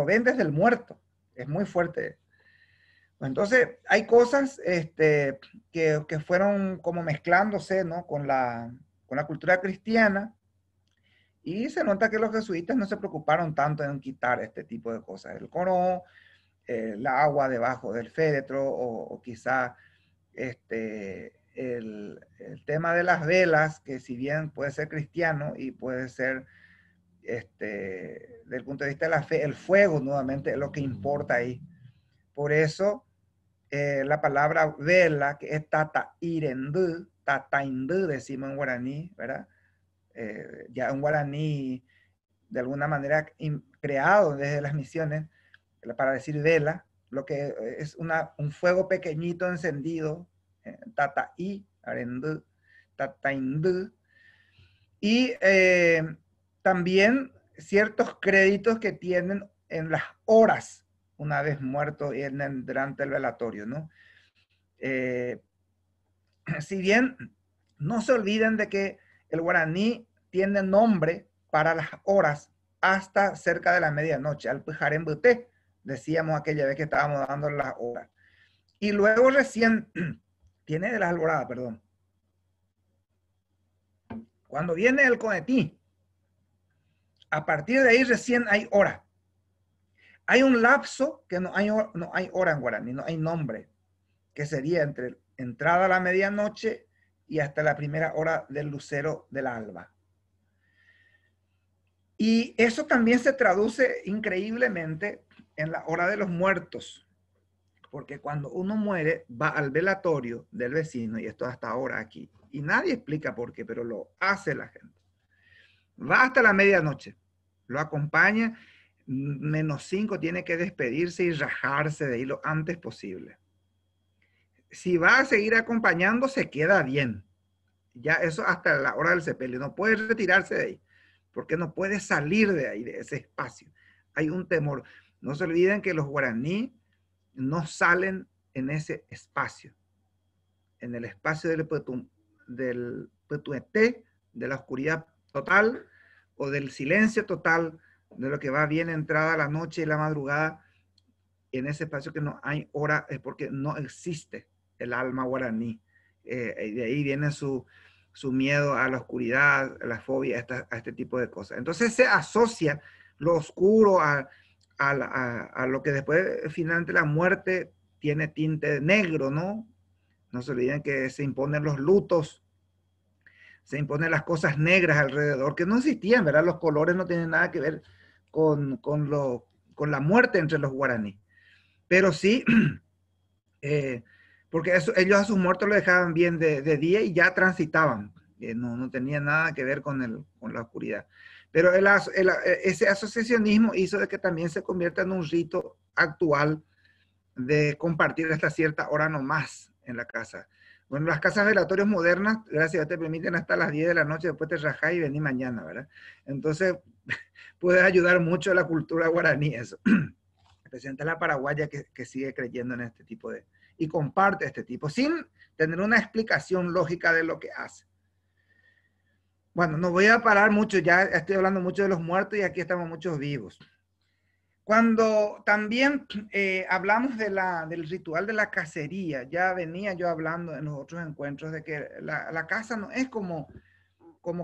ven desde el muerto. Es muy fuerte. Entonces, hay cosas que fueron como mezclándose, ¿no? con la cultura cristiana, y se nota que los jesuitas no se preocuparon tanto en quitar este tipo de cosas. El Corán, el agua debajo del féretro, o quizá el tema de las velas, que si bien puede ser cristiano y puede ser, desde el punto de vista de la fe, el fuego nuevamente es lo que importa ahí. Por eso la palabra vela, que es tataindú, decimos en guaraní, ¿verdad? Ya un guaraní de alguna manera creado desde las misiones para decir vela, lo que es un fuego pequeñito encendido, tataindú, y también ciertos créditos que tienen en las horas una vez muerto y durante el velatorio, ¿no? Si bien no se olviden de que el guaraní tiene nombre para las horas hasta cerca de la medianoche, al Pujarembuté, decíamos aquella vez que estábamos dando las horas. Y luego recién, tiene de la alborada, perdón. Cuando viene el conetí, A partir de ahí recién hay hora. Hay un lapso que no hay hora en guaraní, no hay nombre, que sería entre entrada a la medianoche y hasta la primera hora del lucero del alba. Y eso también se traduce increíblemente en la hora de los muertos, porque cuando uno muere va al velatorio del vecino, y esto hasta ahora aquí, y nadie explica por qué, pero lo hace la gente. Va hasta la medianoche, lo acompaña, -5 tiene que despedirse y rajarse de ahí lo antes posible. Si va a seguir acompañando, se queda bien. Ya eso hasta la hora del sepelio. No puede retirarse de ahí, porque no puede salir de ahí, de ese espacio. Hay un temor. No se olviden que los guaraní no salen en ese espacio. En el espacio del petueté, de la oscuridad total o del silencio total, de lo que va bien entrada la noche y la madrugada, en ese espacio que no hay hora, es porque no existe el alma guaraní. De ahí viene su miedo a la oscuridad, a la fobia, a este tipo de cosas. Entonces se asocia lo oscuro a lo que después, finalmente, la muerte tiene tinte negro, ¿no? No se olviden que se imponen los lutos, se imponen las cosas negras alrededor, que no existían, ¿verdad? Los colores no tienen nada que ver con la muerte entre los guaraní. Pero sí, porque ellos a sus muertos lo dejaban bien de día y ya transitaban. No tenía nada que ver con la oscuridad. Pero ese asociacionismo hizo de que también se convierta en un rito actual de compartir hasta cierta hora nomás en la casa. Bueno, las casas velatorias modernas, gracias a Dios, te permiten hasta las 10 de la noche, después te rajás y venís mañana, ¿verdad? Entonces, puede ayudar mucho a la cultura guaraní eso. Especialmente la paraguaya que sigue creyendo en este tipo y comparte este tipo, sin tener una explicación lógica de lo que hace. Bueno, no voy a parar mucho, ya estoy hablando mucho de los muertos y aquí estamos muchos vivos. Cuando también hablamos del ritual de la cacería, ya venía yo hablando en los otros encuentros de que la caza no es como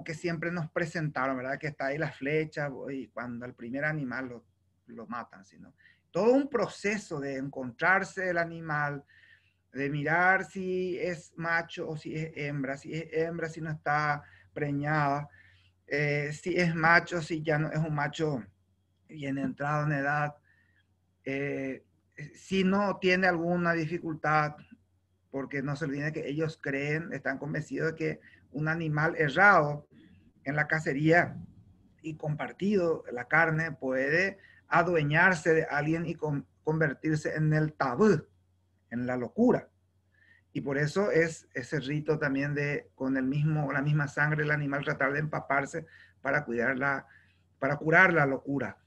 que siempre nos presentaron, ¿verdad? Que está ahí la flecha y cuando el primer animal lo matan, sino todo un proceso de encontrarse el animal, de mirar si es macho o si es hembra, si no está preñada, si es macho, si ya no es un macho bien entrado en edad, si no tiene alguna dificultad, porque no se olviden que ellos están convencidos de que un animal errado en la cacería y compartido, la carne, puede adueñarse de alguien y convertirse en el tabú, en la locura. Y por eso es ese rito también de con la misma sangre del animal tratar de empaparse para curar la locura,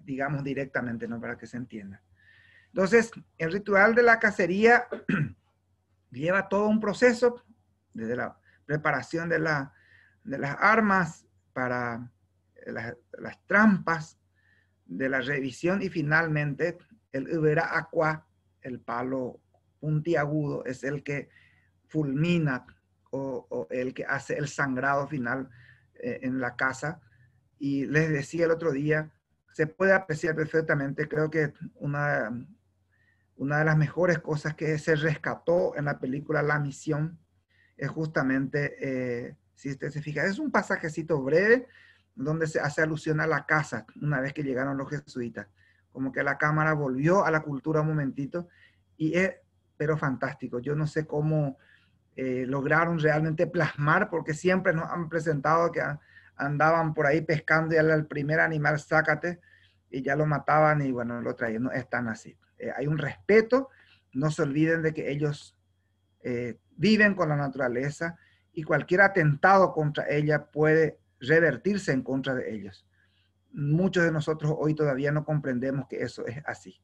digamos directamente, ¿no? Para que se entienda. Entonces, el ritual de la cacería lleva todo un proceso, desde la preparación de las armas, para las trampas, de la revisión y finalmente el ubera aqua, el palo puntiagudo, es el que fulmina o el que hace el sangrado final en la caza. Y les decía el otro día, se puede apreciar perfectamente, creo que una de las mejores cosas que se rescató en la película La Misión es justamente, si usted se fija, es un pasajecito breve donde se hace alusión a la caza una vez que llegaron los jesuitas. Como que la cámara volvió a la cultura un momentito pero fantástico. Yo no sé cómo lograron realmente plasmar, porque siempre nos han presentado que andaban por ahí pescando y al primer animal sácate y ya lo mataban y bueno, lo traían. No es tan así. Hay un respeto, no se olviden de que ellos viven con la naturaleza y cualquier atentado contra ella puede revertirse en contra de ellos. Muchos de nosotros hoy todavía no comprendemos que eso es así.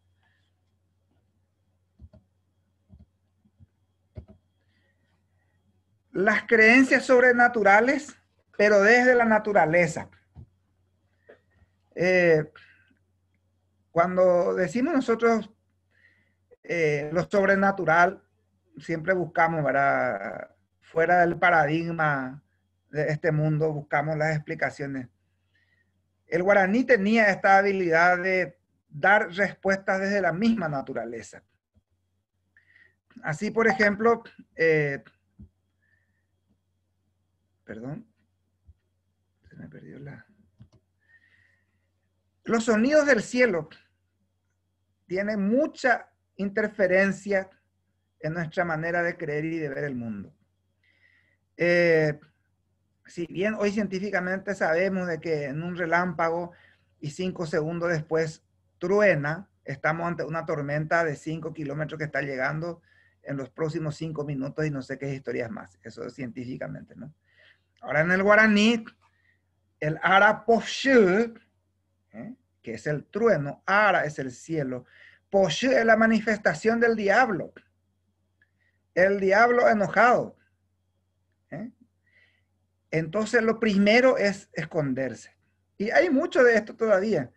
Las creencias sobrenaturales, pero desde la naturaleza. Cuando decimos nosotros lo sobrenatural, siempre buscamos, ¿verdad? Fuera del paradigma de este mundo, buscamos las explicaciones El guaraní tenía esta habilidad de dar respuestas desde la misma naturaleza. Así, por ejemplo, perdón, se me perdió la... Los sonidos del cielo tienen mucha interferencia en nuestra manera de creer y de ver el mundo. Si bien hoy científicamente sabemos de que en un relámpago y 5 segundos después truena, estamos ante una tormenta de 5 kilómetros que está llegando en los próximos 5 minutos y no sé qué historias más. Eso es científicamente, ¿no? Ahora en el guaraní, el ara poshu, que es el trueno, ara es el cielo, poshu es la manifestación del diablo, el diablo enojado. Entonces lo primero es esconderse. Y hay mucho de esto todavía.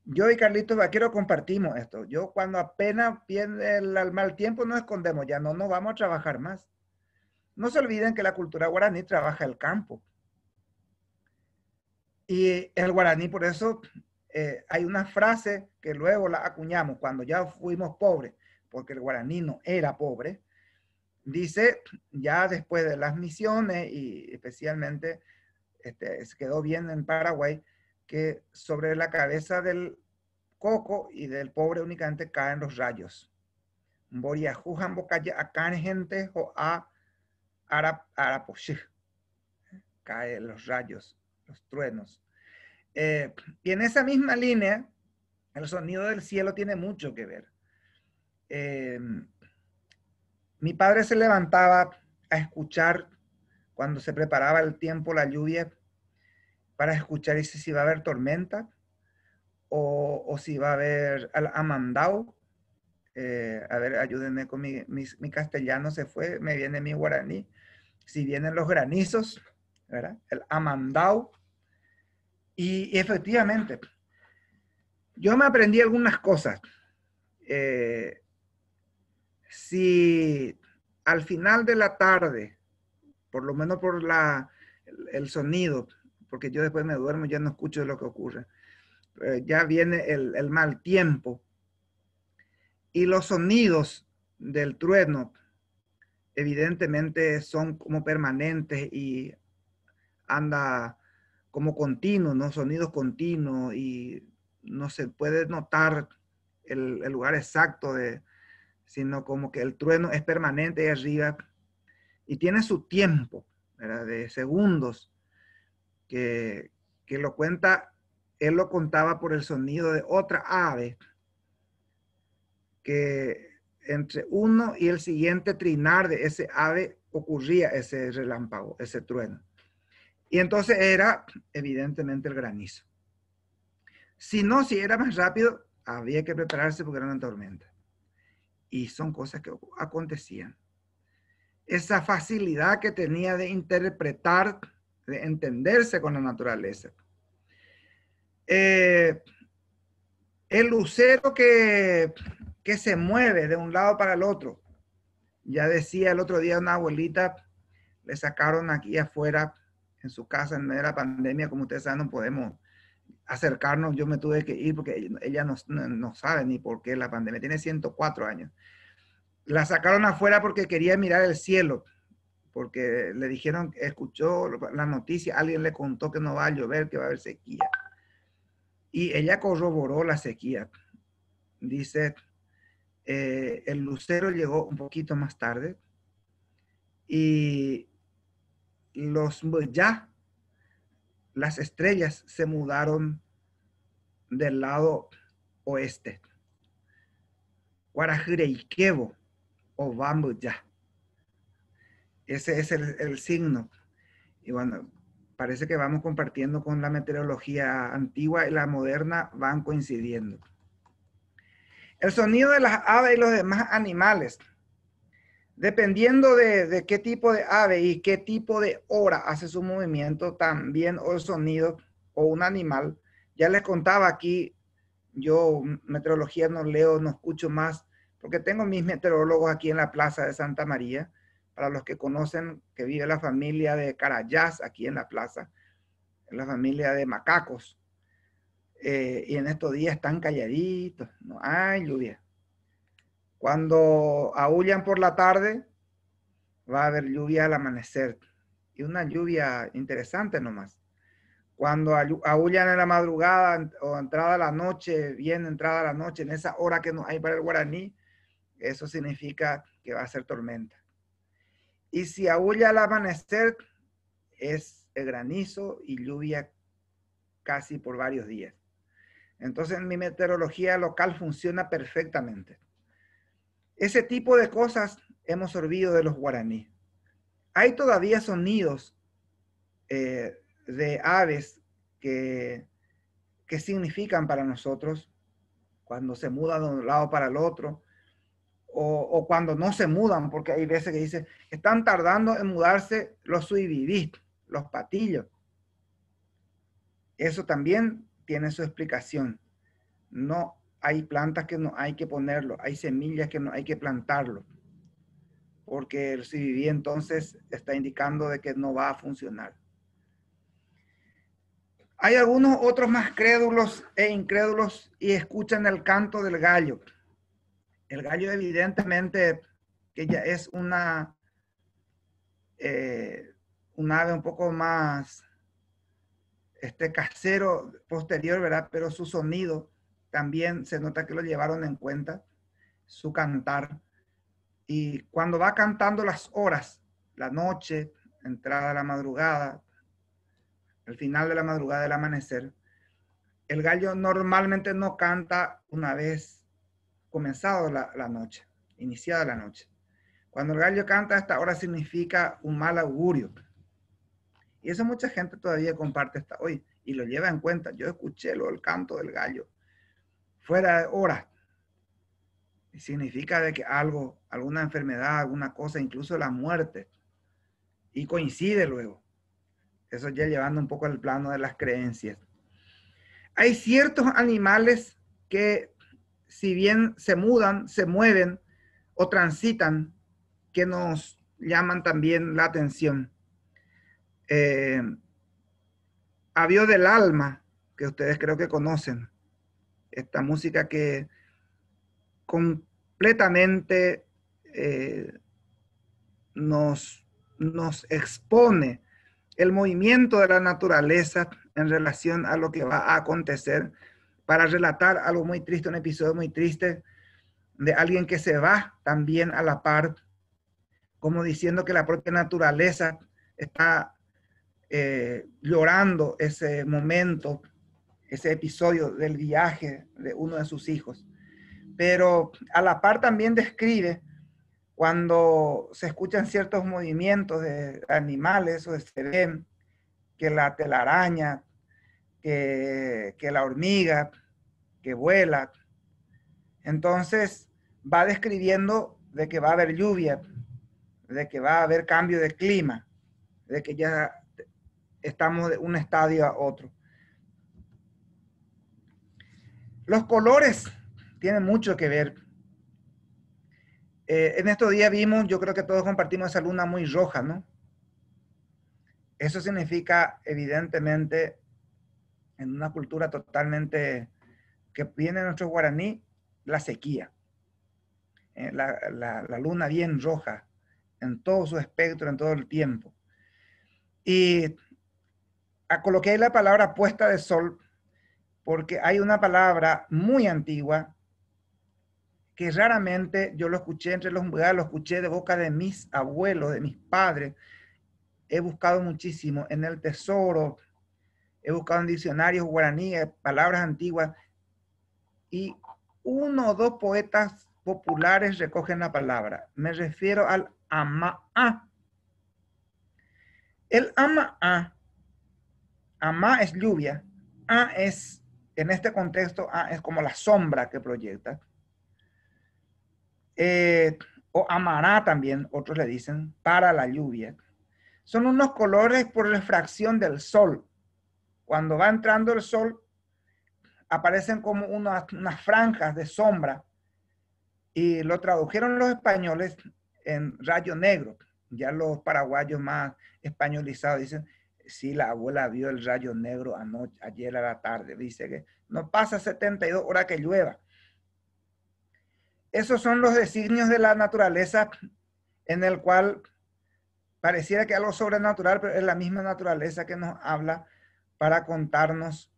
Yo y Carlitos Vaquero compartimos esto. Yo cuando apenas viene el mal tiempo nos escondemos, ya no nos vamos a trabajar más. No se olviden que la cultura guaraní trabaja el campo. Y el guaraní, por eso hay una frase que luego la acuñamos cuando ya fuimos pobres, porque el guaraní no era pobre. Dice, ya después de las misiones y especialmente quedó bien en Paraguay, que sobre la cabeza del coco y del pobre únicamente caen los rayos. Caen los rayos, los truenos. Y en esa misma línea, el sonido del cielo tiene mucho que ver. Mi padre se levantaba a escuchar cuando se preparaba el tiempo, la lluvia, para escuchar y si va a haber tormenta o si va a haber al amandao. A ver, ayúdenme con mi castellano se fue, me viene mi guaraní. Si vienen los granizos, ¿verdad? El amandao. Y efectivamente, yo me aprendí algunas cosas. Si al final de la tarde, por lo menos por el sonido, porque yo después me duermo, ya no escucho lo que ocurre, ya viene el mal tiempo y los sonidos del trueno evidentemente son como permanentes y anda como continuo, ¿no? Sonidos continuos y no se puede notar el lugar exacto sino como que el trueno es permanente ahí arriba y tiene su tiempo, ¿verdad? De segundos que lo cuenta, él lo contaba por el sonido de otra ave que entre uno y el siguiente trinar de ese ave ocurría ese relámpago, ese trueno. Y entonces era evidentemente el granizo. Si no, si era más rápido, había que prepararse porque era una tormenta. Y son cosas que acontecían. Esa facilidad que tenía de interpretar, de entenderse con la naturaleza. El lucero que se mueve de un lado para el otro. Ya decía el otro día una abuelita, le sacaron aquí afuera en su casa en medio de la pandemia, como ustedes saben, no podemos acercarnos, yo me tuve que ir porque ella no sabe ni por qué la pandemia, tiene 104 años. La sacaron afuera porque quería mirar el cielo, porque le dijeron, escuchó la noticia, alguien le contó que no va a llover, que va a haber sequía. Y ella corroboró la sequía. Dice, el lucero llegó un poquito más tarde y las estrellas se mudaron del lado oeste. Guarajireikebo o Bambu ya. Ese es el signo. Y bueno, parece que vamos compartiendo con la meteorología antigua y la moderna van coincidiendo. El sonido de las aves y los demás animales. Dependiendo de qué tipo de ave y qué tipo de hora hace su movimiento, también o el sonido o un animal. Ya les contaba aquí, yo meteorología no leo, no escucho más, porque tengo mis meteorólogos aquí en la Plaza de Santa María. Para los que conocen, que vive la familia de Carayás aquí en la plaza, la familia de macacos. y en estos días están calladitos, no hay lluvia. Cuando aúllan por la tarde, va a haber lluvia al amanecer, y una lluvia interesante nomás. Cuando aúllan en la madrugada o entrada la noche, bien entrada la noche, en esa hora que no hay para el guaraní, eso significa que va a ser tormenta. Y si aúlla al amanecer, es el granizo y lluvia casi por varios días. Entonces mi meteorología local funciona perfectamente. Ese tipo de cosas hemos absorbido de los guaraníes. Hay todavía sonidos de aves que significan para nosotros cuando se mudan de un lado para el otro, o cuando no se mudan, porque hay veces que dicen, están tardando en mudarse los suivivís, los patillos. Eso también tiene su explicación. No hay plantas que no hay que ponerlo, hay semillas que no hay que plantarlo, porque el suiviví entonces está indicando de que no va a funcionar. Hay algunos otros más crédulos e incrédulos y escuchan el canto del gallo. El gallo evidentemente que ya es un ave un poco más casero posterior, ¿verdad? Pero su sonido también se nota que lo llevaron en cuenta, su cantar. Y cuando va cantando las horas, la noche, entrada de la madrugada, el final de la madrugada, del amanecer, el gallo normalmente no canta una vez comenzado la noche, iniciada la noche. Cuando el gallo canta a esta hora significa un mal augurio. Y eso mucha gente todavía comparte hasta hoy y lo lleva en cuenta. Yo escuché el canto del gallo fuera de hora. Y significa de que algo, alguna enfermedad, alguna cosa, incluso la muerte. Y coincide luego. Eso ya llevando un poco al plano de las creencias. Hay ciertos animales que, si bien se mudan, se mueven o transitan, que nos llaman también la atención. Avió del alma, que ustedes creo que conocen, esta música que completamente nos expone el movimiento de la naturaleza en relación a lo que va a acontecer, para relatar algo muy triste, un episodio muy triste de alguien que se va también a la par, como diciendo que la propia naturaleza está llorando ese momento, ese episodio del viaje de uno de sus hijos. Pero a la par también describe cuando se escuchan ciertos movimientos de animales, o se ven que la telaraña, que la hormiga, que vuela. Entonces va describiendo de que va a haber lluvia, de que va a haber cambio de clima, de que ya estamos de un estadio a otro. Los colores tienen mucho que ver. En estos días vimos, yo creo que todos compartimos esa luna muy roja, ¿no? Eso significa, evidentemente, en una cultura totalmente que viene de nuestro guaraní, la sequía. La luna bien roja, en todo su espectro, en todo el tiempo. Y coloqué la palabra puesta de sol porque hay una palabra muy antigua que raramente yo lo escuché lo escuché de boca de mis abuelos, de mis padres. He buscado muchísimo en el tesoro, he buscado en diccionarios guaraníes, palabras antiguas, y uno o dos poetas populares recogen la palabra. Me refiero al amaá. El amaá, amá es lluvia, a es, en este contexto, a es como la sombra que proyecta. O amará también, otros le dicen, para la lluvia. Son unos colores por refracción del sol. Cuando va entrando el sol, aparecen como unas franjas de sombra, y lo tradujeron los españoles en rayo negro. Ya los paraguayos más españolizados dicen, Sí, la abuela vio el rayo negro ayer a la tarde. Dice que no pasa 72 horas que llueva. Esos son los designios de la naturaleza en el cual pareciera que algo sobrenatural, pero es la misma naturaleza que nos habla para contarnos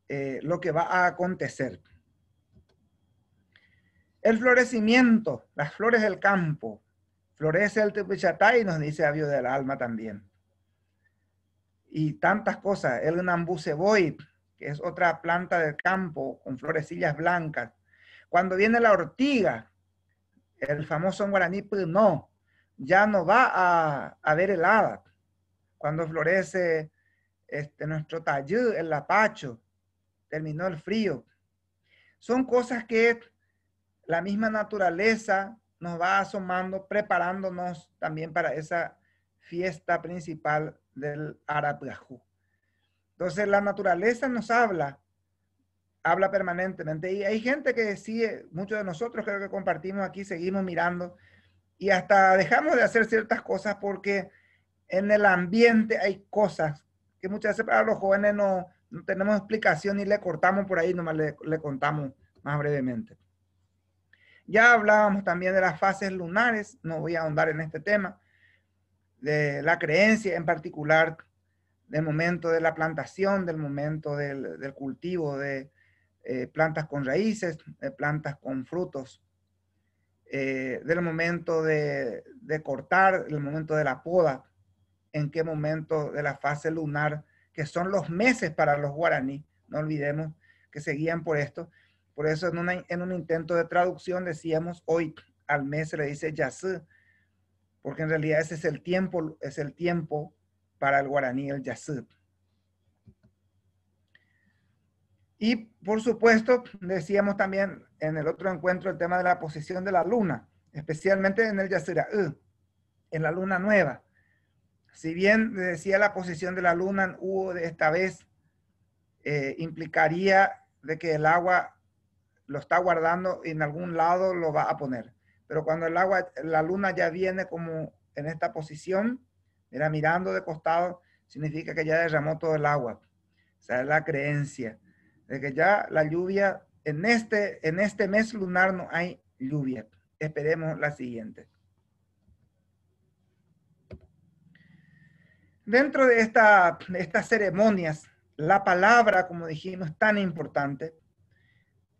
lo que va a acontecer. El florecimiento, las flores del campo. Florece el tepichatay, nos dice Abio del Alma también. Y tantas cosas. El nambuceboy, que es otra planta del campo con florecillas blancas. Cuando viene la ortiga, el famoso en guaraní, no, ya no va a haber helada. Cuando florece nuestro tallú, el lapacho, terminó el frío. Son cosas que la misma naturaleza nos va asomando, preparándonos también para esa fiesta principal del Arapiajú. Entonces la naturaleza nos habla permanentemente. Y hay gente que sigue, muchos de nosotros creo que compartimos aquí, seguimos mirando y hasta dejamos de hacer ciertas cosas porque en el ambiente hay cosas que muchas veces para los jóvenes no tenemos explicación y le cortamos por ahí, nomás le contamos más brevemente. Ya hablábamos también de las fases lunares, no voy a ahondar en este tema, de la creencia en particular, del momento de la plantación, del momento del cultivo de plantas con raíces, de plantas con frutos, del momento de cortar, del momento de la poda, en qué momento de la fase lunar, que son los meses para los guaraní, no olvidemos que se guían por esto. Por eso en un intento de traducción decíamos hoy al mes se le dice yasú, porque en realidad ese es el tiempo para el guaraní, el yasú. Y por supuesto, decíamos también en el otro encuentro el tema de la posición de la luna, especialmente en el yasura, en la luna nueva. Si bien decía la posición de la luna de esta vez implicaría de que el agua lo está guardando y en algún lado lo va a poner. Pero cuando la luna ya viene como en esta posición, mira, mirando de costado, significa que ya derramó todo el agua. O sea, es la creencia de que ya la lluvia, en este mes lunar no hay lluvia. Esperemos la siguiente. Dentro de estas ceremonias, la palabra, como dijimos, es tan importante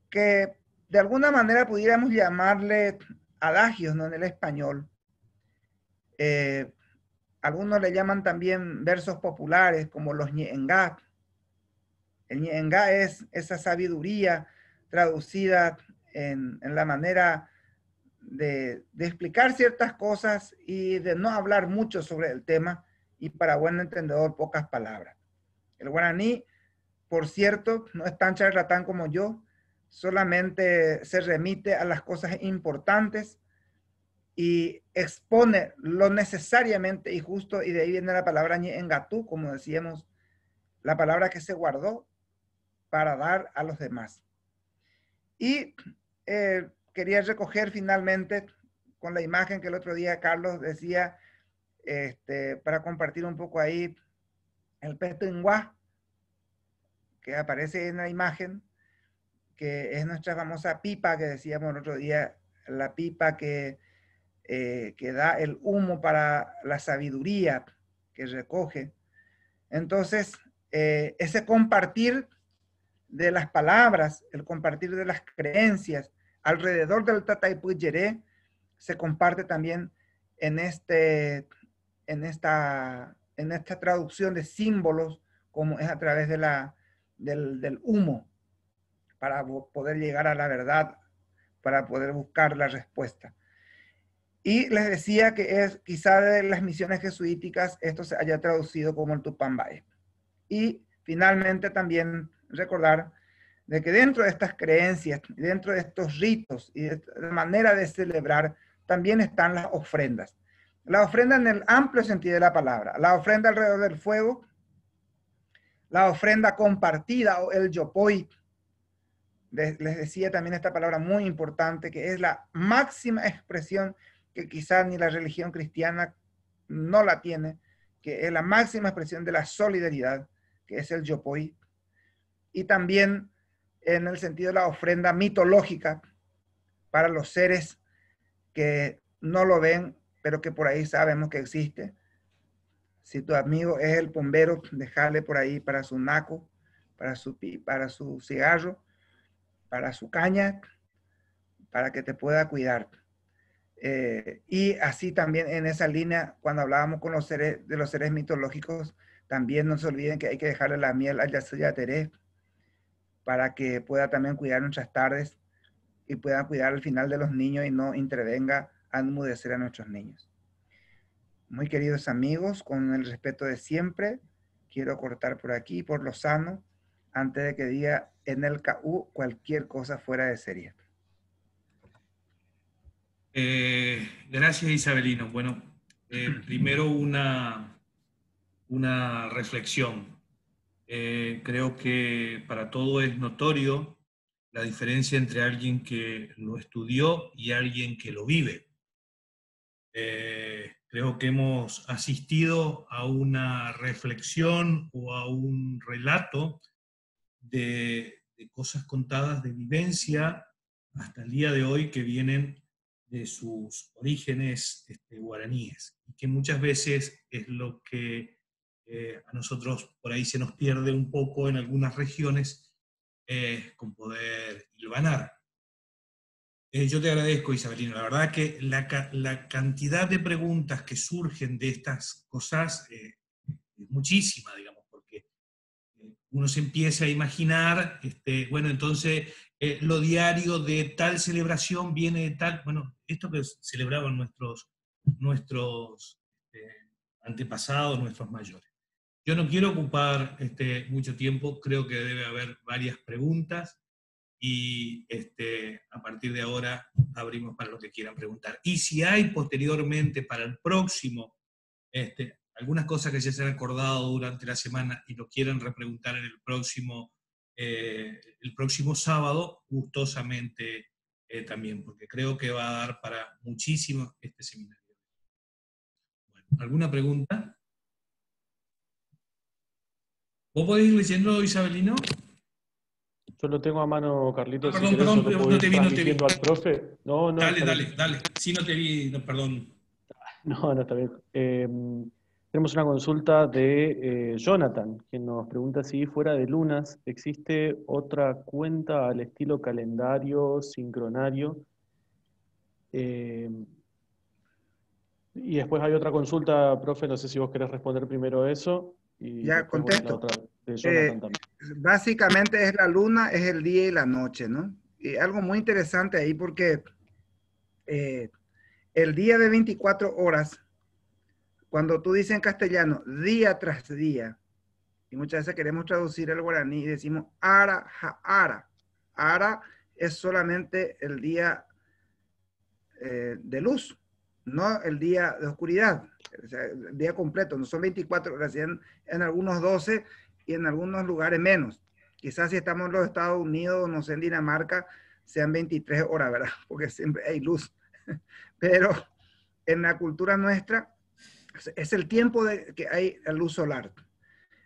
que de alguna manera pudiéramos llamarle adagios, ¿no? En el español. Algunos le llaman también versos populares como los ñeengá. El ñeengá es esa sabiduría traducida en la manera de explicar ciertas cosas y de no hablar mucho sobre el tema y para buen entendedor pocas palabras. El guaraní, por cierto, no es tan charlatán como yo, solamente se remite a las cosas importantes y expone lo necesariamente y justo, y de ahí viene la palabra ñengatú, como decíamos, la palabra que se guardó para dar a los demás. Y quería recoger finalmente con la imagen que el otro día Carlos decía, para compartir un poco ahí, el petunguá, que aparece en la imagen, que es nuestra famosa pipa que decíamos el otro día, la pipa que da el humo para la sabiduría que recoge. Entonces, ese compartir de las palabras, el compartir de las creencias alrededor del Tataipuyeré se comparte también en esta traducción de símbolos, como es a través de del humo, para poder llegar a la verdad, para poder buscar la respuesta. Y les decía que es quizá de las misiones jesuíticas esto se haya traducido como el Tupambae. Y finalmente también recordar de que dentro de estas creencias, dentro de estos ritos y de la manera de celebrar, también están las ofrendas. La ofrenda en el amplio sentido de la palabra, la ofrenda alrededor del fuego, la ofrenda compartida o el yopoy. Les decía también esta palabra muy importante, que es la máxima expresión que quizás ni la religión cristiana no la tiene, que es la máxima expresión de la solidaridad, que es el Yopoi, y también en el sentido de la ofrenda mitológica para los seres que no lo ven, pero que por ahí sabemos que existe. Si tu amigo es el bombero, déjale por ahí para su naco, para su cigarro, para su caña, para que te pueda cuidar. Y así también en esa línea, cuando hablábamos con los seres mitológicos, también no se olviden que hay que dejarle la miel al Yacyretá para que pueda también cuidar nuestras tardes y pueda cuidar al final de los niños y no intervenga a enmudecer a nuestros niños. Muy queridos amigos, con el respeto de siempre, quiero cortar por aquí, por lo sano, antes de que diga en el KU cualquier cosa fuera de serie. Gracias, Isabelino. Bueno, primero una reflexión. Creo que para todo es notorio la diferencia entre alguien que lo estudió y alguien que lo vive. Creo que hemos asistido a una reflexión o a un relato de cosas contadas de vivencia hasta el día de hoy que vienen de sus orígenes guaraníes, y que muchas veces es lo que a nosotros por ahí se nos pierde un poco en algunas regiones con poder hilvanar. Yo te agradezco, Isabelino. La verdad que la cantidad de preguntas que surgen de estas cosas es muchísima, digamos, porque uno se empieza a imaginar, bueno, entonces lo diario de tal celebración viene de tal, bueno, esto que celebraban nuestros antepasados, nuestros mayores. Yo no quiero ocupar mucho tiempo, creo que debe haber varias preguntas, y a partir de ahora abrimos para lo que quieran preguntar. Y si hay posteriormente para el próximo, algunas cosas que ya se han acordado durante la semana y lo quieren repreguntar en el próximo sábado, gustosamente también, porque creo que va a dar para muchísimo este seminario. Bueno, ¿alguna pregunta? ¿Vos podés ir leyendo, Isabelino? Yo lo tengo a mano, Carlitos, si Perdón, querés, yo lo puedo no ir te vi. transmitiendo al profe. No, Dale, está bien. dale. Sí, no te vi, no, perdón. No, está bien. Tenemos una consulta de Jonathan, que nos pregunta si fuera de lunas existe otra cuenta al estilo calendario, sincronario. Y después hay otra consulta, profe, no sé si vos querés responder primero eso. Y Ya después, bueno, la contesto. otra de Jonathan también. Básicamente es la luna, es el día y la noche, ¿no? Y algo muy interesante ahí porque el día de 24 horas, cuando tú dices en castellano, día tras día, y muchas veces queremos traducir el guaraní y decimos ara, ara. Ara es solamente el día de luz, no el día de oscuridad, o sea, el día completo, no son 24 horas, en algunos 12 y en algunos lugares menos. Quizás si estamos en los Estados Unidos, no sé, en Dinamarca, sean 23 horas, ¿verdad? Porque siempre hay luz. Pero en la cultura nuestra es el tiempo de que hay luz solar.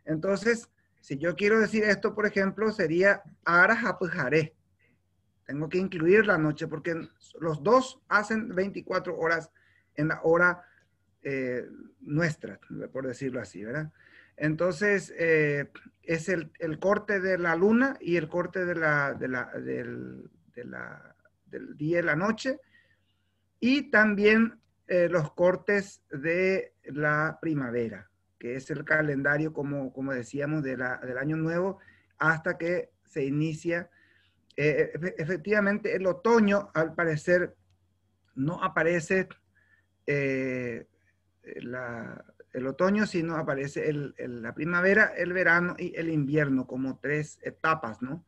Entonces, si yo quiero decir esto, por ejemplo, sería Arajapujaré. Tengo que incluir la noche porque los dos hacen 24 horas en la hora nuestra, por decirlo así, ¿verdad? Entonces, es el corte de la luna y el corte del día y la noche, y también los cortes de la primavera, que es el calendario, como decíamos, del año nuevo hasta que se inicia. Efectivamente, el otoño, al parecer, no aparece el otoño, sino aparece la primavera, el verano y el invierno como tres etapas, ¿no?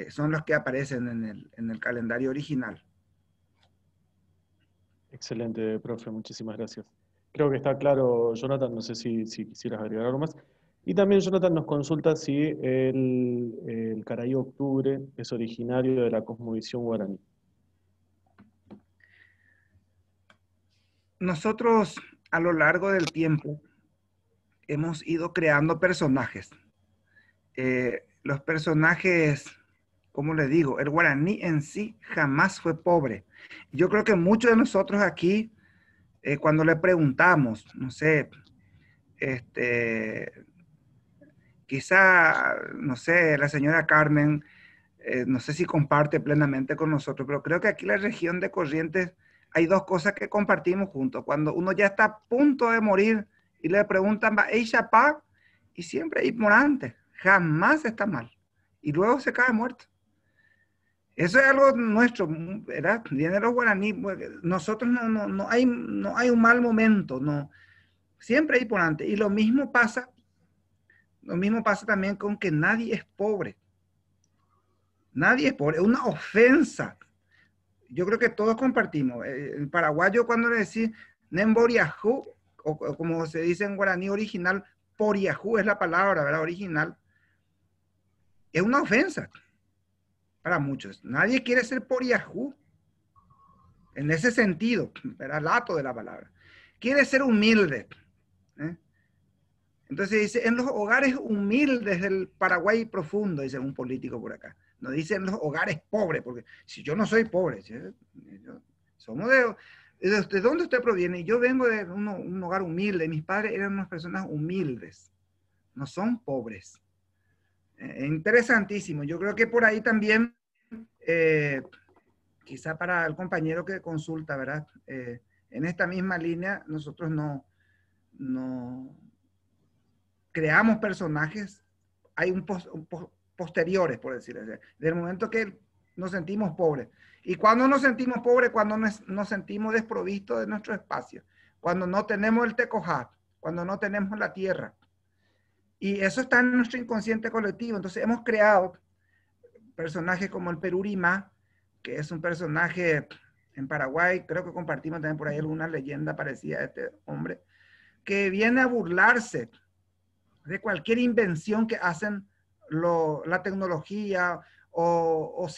Son los que aparecen en el calendario original. Excelente, profe, muchísimas gracias. Creo que está claro, Jonathan, no sé si quisieras agregar algo más. Y también Jonathan nos consulta si el Caraí Octubre es originario de la cosmovisión guaraní. Nosotros, a lo largo del tiempo, hemos ido creando personajes. Los personajes, como les digo, el guaraní en sí jamás fue pobre. Yo creo que muchos de nosotros aquí, cuando le preguntamos, no sé, quizá, no sé, la señora Carmen, no sé si comparte plenamente con nosotros, pero creo que aquí en la región de Corrientes hay dos cosas que compartimos juntos. Cuando uno ya está a punto de morir y le preguntan, ¿va a chapá? Y siempre es ignorante, jamás está mal. Y luego se cae muerto. Eso es algo nuestro, ¿verdad? Viene de los guaraní. Nosotros no hay un mal momento, no. Siempre hay por antes. Y lo mismo pasa también con que nadie es pobre. Nadie es pobre, es una ofensa. Yo creo que todos compartimos. En paraguayo, cuando le decís Nemboriajú, o como se dice en guaraní original, Poriajú es la palabra, ¿verdad? Original. Es una ofensa para muchos. Nadie quiere ser Poriajú. En ese sentido, ¿verdad? Lato de la palabra. Quiere ser humilde. Entonces dice, en los hogares humildes del Paraguay profundo, dice un político por acá. No dicen los hogares pobres, porque si yo no soy pobre, somos ¿de dónde usted proviene? Yo vengo de un hogar humilde, mis padres eran unas personas humildes, no son pobres. Interesantísimo, yo creo que por ahí también, quizá para el compañero que consulta, ¿verdad? En esta misma línea, nosotros no creamos personajes, hay posteriores, por decirlo así, del momento que nos sentimos pobres. Y cuando nos sentimos pobres, cuando nos sentimos desprovistos de nuestro espacio, cuando no tenemos el tecojá, cuando no tenemos la tierra. Y eso está en nuestro inconsciente colectivo. Entonces hemos creado personajes como el Perurimá, que es un personaje en Paraguay, creo que compartimos también por ahí alguna leyenda parecida a este hombre, que viene a burlarse de cualquier invención que hacen la tecnología o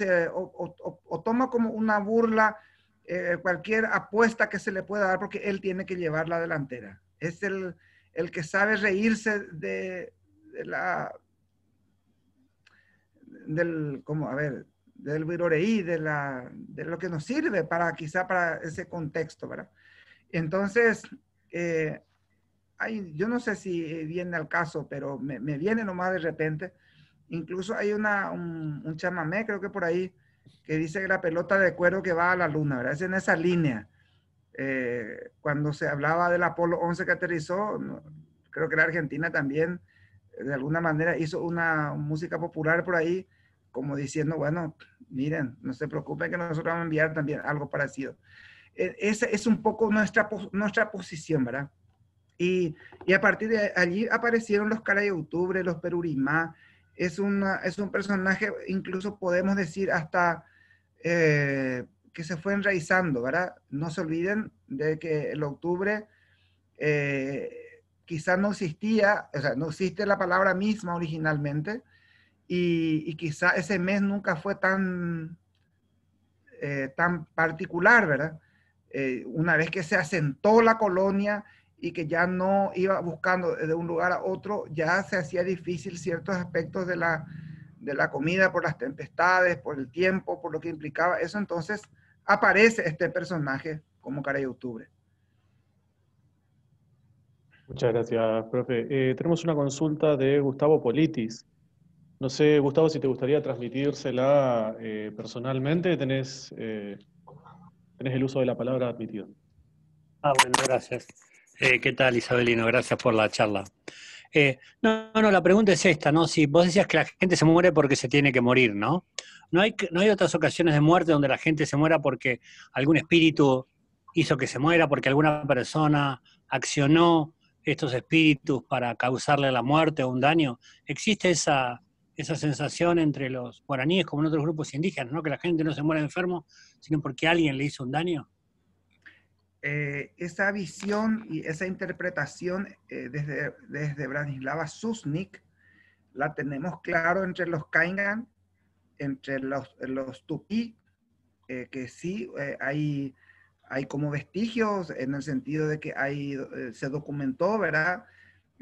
toma como una burla cualquier apuesta que se le pueda dar porque él tiene que llevar la delantera. Es el que sabe reírse del viroreí, de lo que nos sirve quizá para ese contexto, ¿verdad? Entonces, yo no sé si viene al caso, pero me viene nomás de repente. Incluso hay un chamamé, creo que por ahí, que dice que la pelota de cuero que va a la luna, ¿verdad? Es en esa línea. Cuando se hablaba del Apolo 11 que aterrizó, creo que la Argentina también, de alguna manera, hizo una música popular por ahí, como diciendo, bueno, miren, no se preocupen que nosotros vamos a enviar también algo parecido. Esa es un poco nuestra posición, ¿verdad? Y a partir de allí aparecieron los Caray Octubre, los Perurimá. Es un personaje, incluso podemos decir hasta que se fue enraizando, ¿verdad? No se olviden de que el octubre quizás no existía, o sea, no existe la palabra misma originalmente, y quizá ese mes nunca fue tan particular, ¿verdad? Una vez que se asentó la colonia y que ya no iba buscando de un lugar a otro, ya se hacía difícil ciertos aspectos de la comida por las tempestades, por el tiempo, por lo que implicaba eso. Entonces aparece este personaje como Caray Octubre. Muchas gracias, profe. Tenemos una consulta de Gustavo Politis. No sé, Gustavo, si te gustaría transmitírsela personalmente, tenés el uso de la palabra admitido. Bueno, gracias. ¿Qué tal, Isabelino? Gracias por la charla. La pregunta es esta, ¿no? Si vos decías que la gente se muere porque se tiene que morir, ¿no? ¿No hay otras ocasiones de muerte donde la gente se muera porque algún espíritu hizo que se muera, porque alguna persona accionó estos espíritus para causarle la muerte o un daño? ¿Existe esa sensación entre los guaraníes como en otros grupos indígenas, ¿no? Que la gente no se muere enfermo, sino porque alguien le hizo un daño? Esa visión y esa interpretación desde Branislava Susnik la tenemos claro entre los Kaingan, entre los Tupí, que sí hay como vestigios en el sentido de que se documentó, ¿verdad?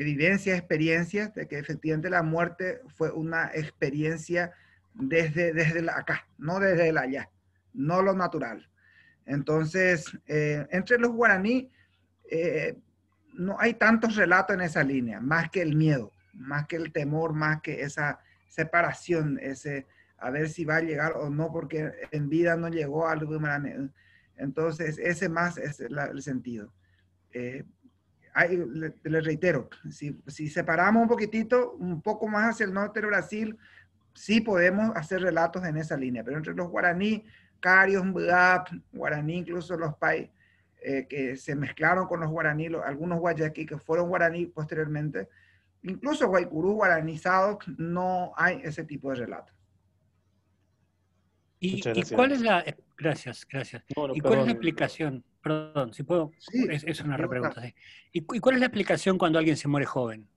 vivencias, experiencias, de que efectivamente la muerte fue una experiencia desde acá, no desde el allá, no lo natural. Entonces, entre los guaraní, no hay tantos relatos en esa línea, más que el miedo, más que el temor, más que esa separación, ese a ver si va a llegar o no, porque en vida no llegó a algo. Entonces, ese más es el sentido. Le reitero, si separamos un poquitito, un poco más hacia el norte de Brasil, sí podemos hacer relatos en esa línea, pero entre los guaraní, carios, mbap, guaraní, incluso los pai, que se mezclaron con los guaraní, algunos guayaquí que fueron guaraní posteriormente, incluso guaycurú guaranizados, no hay ese tipo de relatos. ¿Y cuál es la... Gracias. No, ¿Y cuál es la perdón. explicación? Perdón, si puedo... Sí, es una repregunta, sí. ¿Y cuál es la explicación cuando alguien se muere joven?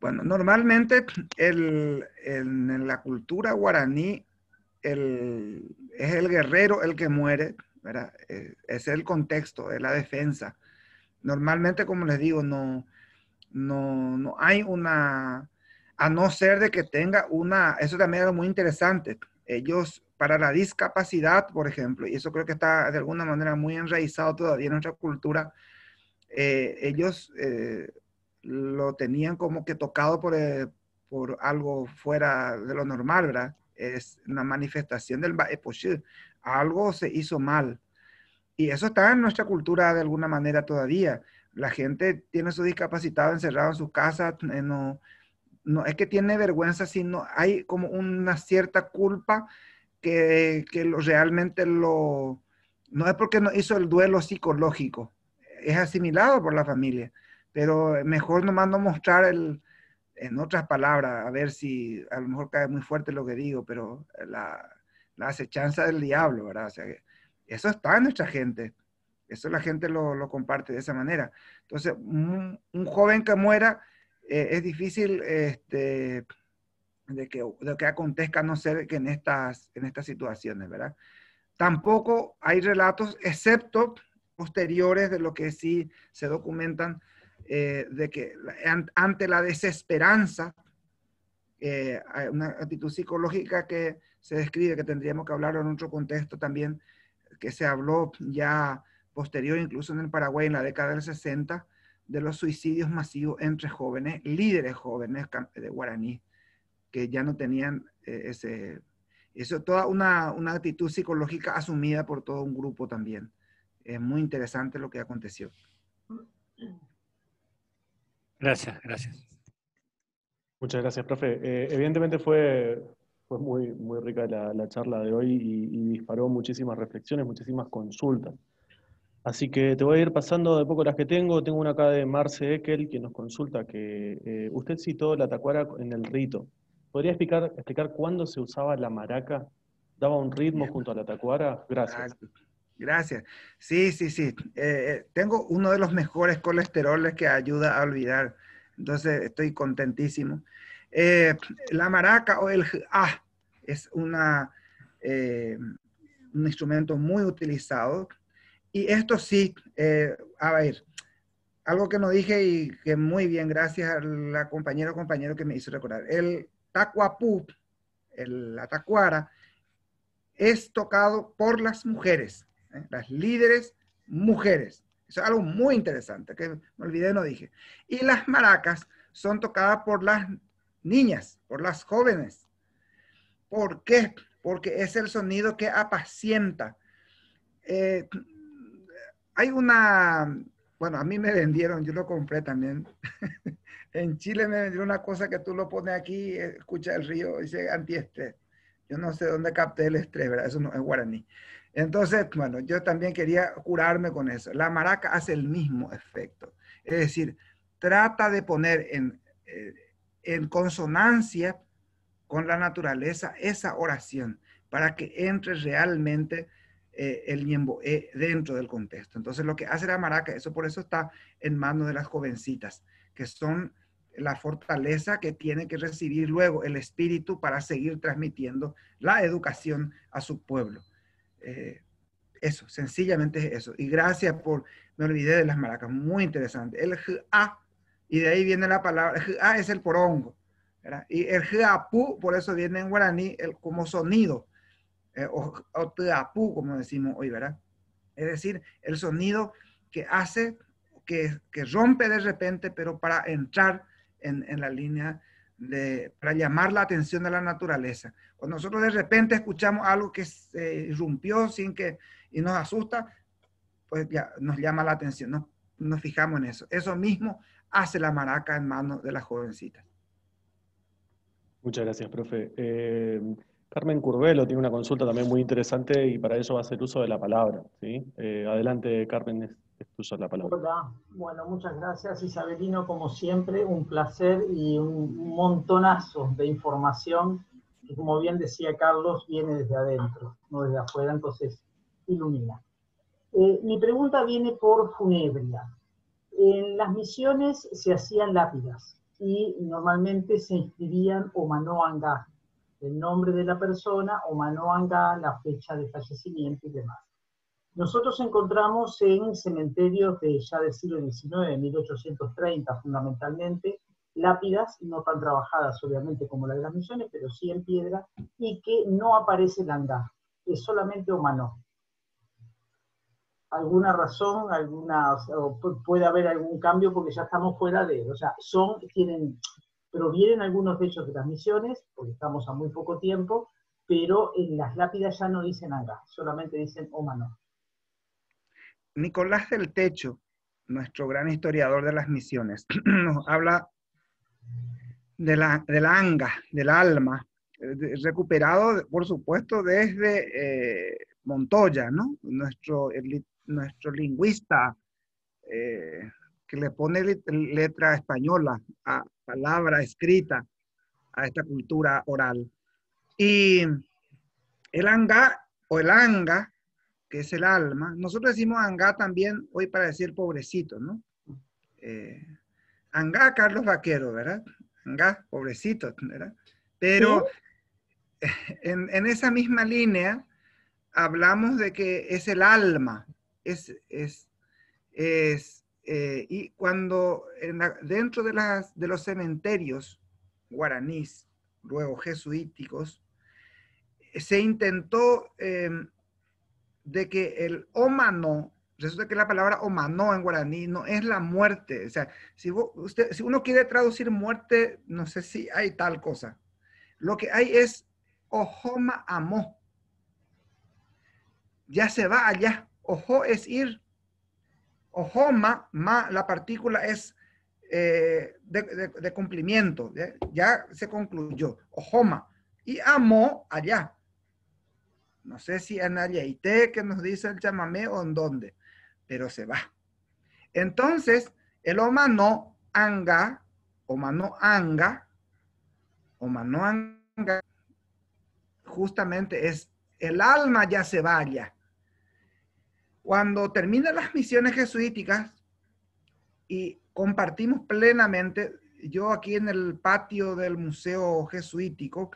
Bueno, normalmente en la cultura guaraní es el guerrero el que muere, ¿verdad? Es el contexto, es la defensa. Normalmente, como les digo, no hay una, a no ser de que tenga una, eso también es muy interesante. Ellos, para la discapacidad, por ejemplo, y eso creo que está de alguna manera muy enraizado todavía en nuestra cultura, ellos lo tenían como que tocado por algo fuera de lo normal, ¿verdad? Es una manifestación del Baeposhir. Algo se hizo mal. Y eso está en nuestra cultura de alguna manera todavía. La gente tiene su discapacitado encerrado en su casa, no es que tiene vergüenza, sino hay como una cierta culpa que realmente no es porque no hizo el duelo psicológico, es asimilado por la familia, pero mejor nomás no mostrar en otras palabras, a ver si a lo mejor cae muy fuerte lo que digo, pero la acechanza del diablo, ¿verdad? O sea, eso está en nuestra gente, eso la gente lo comparte de esa manera. Entonces, un joven que muera, es difícil de que acontezca, no ser que en estas situaciones, ¿verdad? Tampoco hay relatos, excepto posteriores de lo que sí se documentan, de que ante la desesperanza, hay una actitud psicológica que se describe, que tendríamos que hablar en otro contexto también, que se habló ya posterior, incluso en el Paraguay en la década del 60, de los suicidios masivos entre jóvenes, líderes jóvenes de guaraní, que ya no tenían eso, toda una actitud psicológica asumida por todo un grupo también. Es muy interesante lo que aconteció. Gracias. Muchas gracias, profe. Evidentemente fue muy, muy rica la charla de hoy y disparó muchísimas reflexiones, muchísimas consultas. Así que te voy a ir pasando de poco las que tengo. Tengo una acá de Marce Ekel, que nos consulta que usted citó la tacuara en el rito. ¿Podría explicar cuándo se usaba la maraca? ¿Daba un ritmo junto a la tacuara? Gracias. Gracias. Sí. Tengo uno de los mejores colesteroles que ayuda a olvidar. Entonces estoy contentísimo. La maraca o el es un instrumento muy utilizado. Y esto sí, a ver, algo que no dije y que muy bien, gracias a la compañero que me hizo recordar. El tacuapú, la tacuara, es tocado por las mujeres, las líderes mujeres. Eso es algo muy interesante, que me olvidé, no dije. Y las maracas son tocadas por las niñas, por las jóvenes. ¿Por qué? Porque es el sonido que apacienta. Hay bueno, a mí me vendieron, yo lo compré también. En Chile me vendieron una cosa que tú lo pones aquí, escucha el río, dice antiestrés. Yo no sé dónde capté el estrés, ¿verdad? Eso no es guaraní. Entonces, bueno, yo también quería curarme con eso. La maraca hace el mismo efecto. Es decir, trata de poner en consonancia con la naturaleza esa oración para que entre realmente el ñemboé dentro del contexto. Entonces, lo que hace la maraca, por eso está en manos de las jovencitas, que son la fortaleza que tiene que recibir luego el espíritu para seguir transmitiendo la educación a su pueblo. Eso, sencillamente es eso. Y gracias por, me olvidé de las maracas, muy interesante. El G-A, y de ahí viene la palabra, el G-A es el porongo, ¿verdad? Y el G-A-Pu, por eso viene en guaraní como sonido, o T-A-Pu, como decimos hoy, ¿verdad? Es decir, el sonido que hace, que rompe de repente, pero para entrar en la línea para llamar la atención de la naturaleza. Cuando nosotros de repente escuchamos algo que se irrumpió y nos asusta, pues ya nos llama la atención, nos fijamos en eso. Eso mismo hace la maraca en manos de las jovencitas. Muchas gracias, profe. Carmen Curvelo tiene una consulta también muy interesante y para eso va a hacer uso de la palabra, ¿sí? Adelante, Carmen, es tuya la palabra. Hola, bueno, muchas gracias, Isabelino, como siempre, un placer y un montonazo de información que, como bien decía Carlos, viene desde adentro, no desde afuera, entonces ilumina. Mi pregunta viene por Funebria. En las misiones se hacían lápidas y normalmente se inscribían Omanó Angá, el nombre de la persona, Omanó Angá, la fecha de fallecimiento y demás. Nosotros encontramos en cementerios ya del siglo XIX, 1830 fundamentalmente, lápidas no tan trabajadas obviamente como la de las misiones, pero sí en piedra, y que no aparece el Angá, es solamente Omanó. ¿Alguna razón, o puede haber algún cambio porque ya estamos fuera de, o sea, provienen algunos de ellos de las misiones, porque estamos a muy poco tiempo, pero en las lápidas ya no dicen Angá, solamente dicen Omanó. Nicolás del Techo, nuestro gran historiador de las misiones, nos habla de la anga, del alma, recuperado, por supuesto, desde Montoya, ¿no? Nuestro lingüista que le pone letra española a palabra escrita a esta cultura oral. Y el anga, o el anga, que es el alma, nosotros decimos anga también hoy para decir pobrecito, ¿no? Anga, Carlos Vaquero, ¿verdad? Anga, pobrecito, ¿verdad? Pero ¿sí? en esa misma línea hablamos de que es el alma, y cuando dentro de los cementerios guaraníes, luego jesuíticos, se intentó de que el ómano, resulta que la palabra ómano en guaraní no es la muerte. O sea, si uno quiere traducir muerte, no sé si hay tal cosa. Lo que hay es ojoma amó. Ya se va allá. Ojo es ir. Ojoma, la partícula es de cumplimiento. Ya se concluyó. Ojoma. Y amó allá. No sé si en Ayaité, que nos dice el chamamé, o en dónde, pero se va. Entonces, el Omanó Anga, justamente es el alma ya se vaya. Cuando terminan las misiones jesuíticas y compartimos plenamente, yo aquí en el patio del Museo Jesuítico,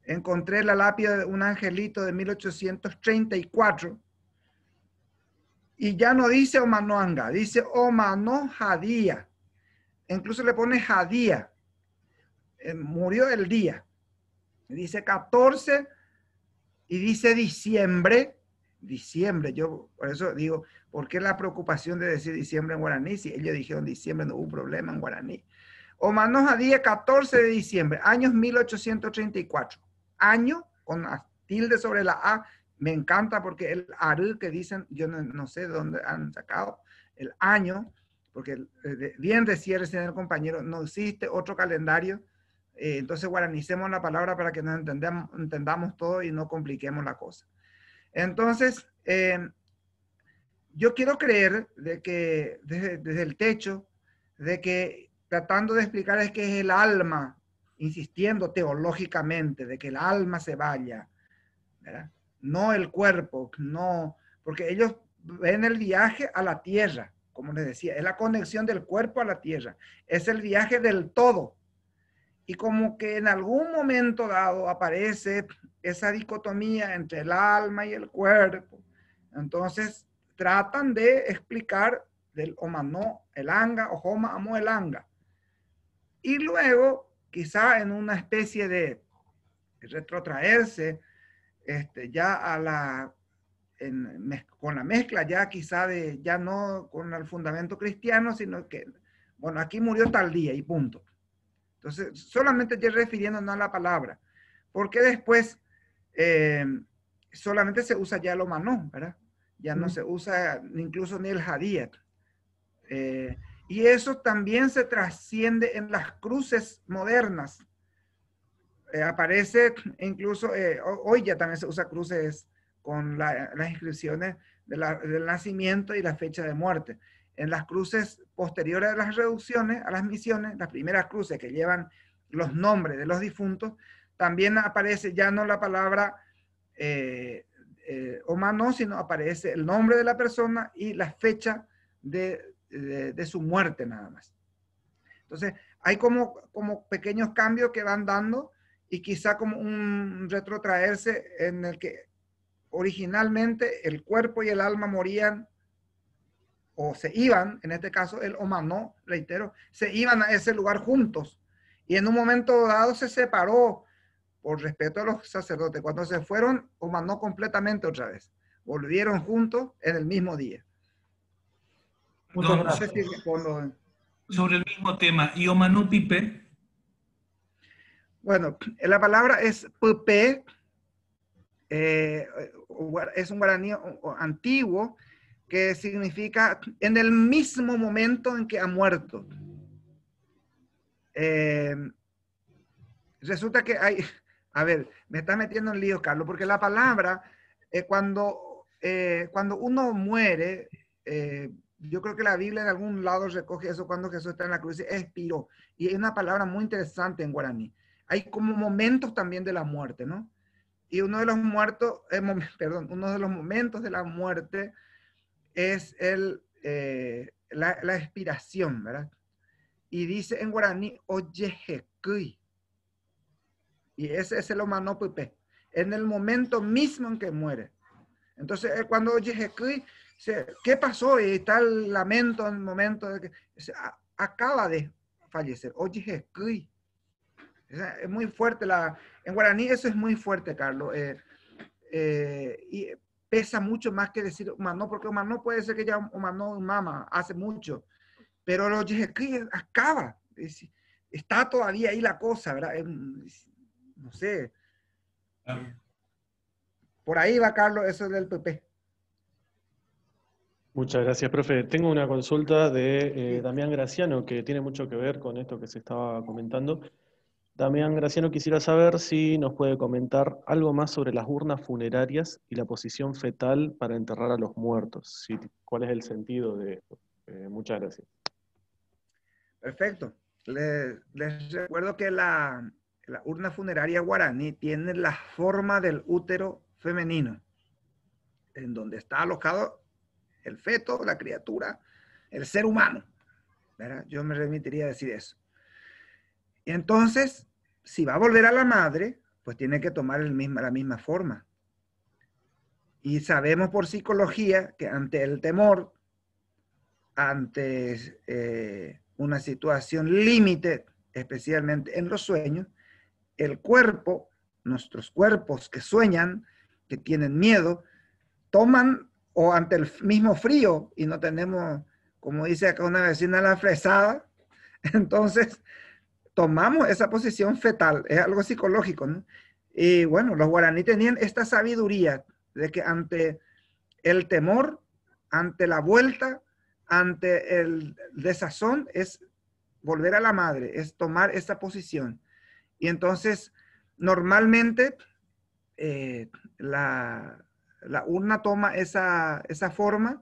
encontré la lápida de un angelito de 1834 y ya no dice Omanó Anga, dice Omanó Jadía. Incluso le pone Jadía. Murió el día. Dice 14 y dice diciembre. Diciembre, yo por eso digo, ¿por qué la preocupación de decir diciembre en guaraní? Si ellos dijeron diciembre, no hubo problema en guaraní. Omanó Jadía, 14 de diciembre, años 1834. Año con la tilde sobre la A, me encanta porque el aru que dicen, yo no sé de dónde han sacado el año, porque bien decía el señor compañero, no existe otro calendario, entonces guaranicemos la palabra para que nos entendamos todo y no compliquemos la cosa. Entonces, yo quiero creer de que desde el techo, de que tratando de explicar es que es el alma, insistiendo teológicamente de que el alma se vaya, ¿verdad? No el cuerpo, no, porque ellos ven el viaje a la tierra, como les decía, es la conexión del cuerpo a la tierra, es el viaje del todo. Y como que en algún momento dado aparece esa dicotomía entre el alma y el cuerpo, Entonces, tratan de explicar del Omanó el anga o Homa Amo el anga. Y luego, quizá en una especie de retrotraerse ya a con la mezcla ya quizá ya no con el fundamento cristiano, sino que, bueno, aquí murió tal día y punto. Entonces, solamente ya refiriéndonos a la palabra, porque después solamente se usa ya el Omanó, ¿verdad? Ya no se usa incluso ni el Hadíat. Y eso también se trasciende en las cruces modernas. Aparece incluso, hoy ya también se usa cruces con las inscripciones del nacimiento y la fecha de muerte. En las cruces posteriores a las reducciones, a las misiones, las primeras cruces que llevan los nombres de los difuntos, también aparece ya no la palabra Omanó, sino aparece el nombre de la persona y la fecha de su muerte nada más. Entonces, hay como pequeños cambios que van dando y quizá como un retrotraerse en el que originalmente el cuerpo y el alma morían o se iban, en este caso el Omanó, reitero, se iban a ese lugar juntos y en un momento dado se separó por respeto a los sacerdotes. Cuando se fueron, Omanó completamente otra vez. Volvieron juntos en el mismo día. Muchas gracias. Sobre el mismo tema, ¿y Omanó Pipe? Bueno, la palabra es Pupe, es un guaraní antiguo que significa en el mismo momento en que ha muerto. Resulta que hay, a ver, me está metiendo en lío, Carlos, porque la palabra, cuando uno muere, yo creo que la Biblia en algún lado recoge eso cuando Jesús está en la cruz, expiró. Y es una palabra muy interesante en guaraní. Hay como momentos también de la muerte, ¿no? Y uno de los momentos de la muerte es la expiración, ¿verdad? Y dice en guaraní, oyejekui. Y ese es el Omanó Pipe. En el momento mismo en que muere. Entonces, cuando oyejekui, ¿qué pasó? Y está el lamento en el momento de que acaba de fallecer. Oyejekui. Es muy fuerte. En guaraní eso es muy fuerte, Carlos. Y pesa mucho más que decir Omanó, porque Omanó puede ser que ya Omanó mama hace mucho. Pero lo que acaba. Está todavía ahí la cosa, ¿verdad? No sé. Por ahí va, Carlos, eso del PP. Muchas gracias, profe. Tengo una consulta de Damián Graciano que tiene mucho que ver con esto que se estaba comentando. Damián Graciano quisiera saber si nos puede comentar algo más sobre las urnas funerarias y la posición fetal para enterrar a los muertos. ¿Cuál es el sentido de esto? Muchas gracias. Perfecto. Les recuerdo que la urna funeraria guaraní tiene la forma del útero femenino, en donde está alojado el feto, la criatura, el ser humano, ¿verdad? Yo me remitiría a decir eso. Y entonces, si va a volver a la madre, pues tiene que tomar la misma forma. Y sabemos por psicología que ante el temor, ante una situación límite, especialmente en los sueños, el cuerpo, nuestros cuerpos que sueñan, que tienen miedo, toman, o ante el mismo frío, y no tenemos, como dice acá una vecina, la fresada, entonces tomamos esa posición fetal, es algo psicológico, ¿no? Y bueno, los guaraní tenían esta sabiduría de que ante el temor, ante la vuelta, ante el desazón, es volver a la madre, es tomar esa posición. Y entonces, normalmente, la urna toma esa forma,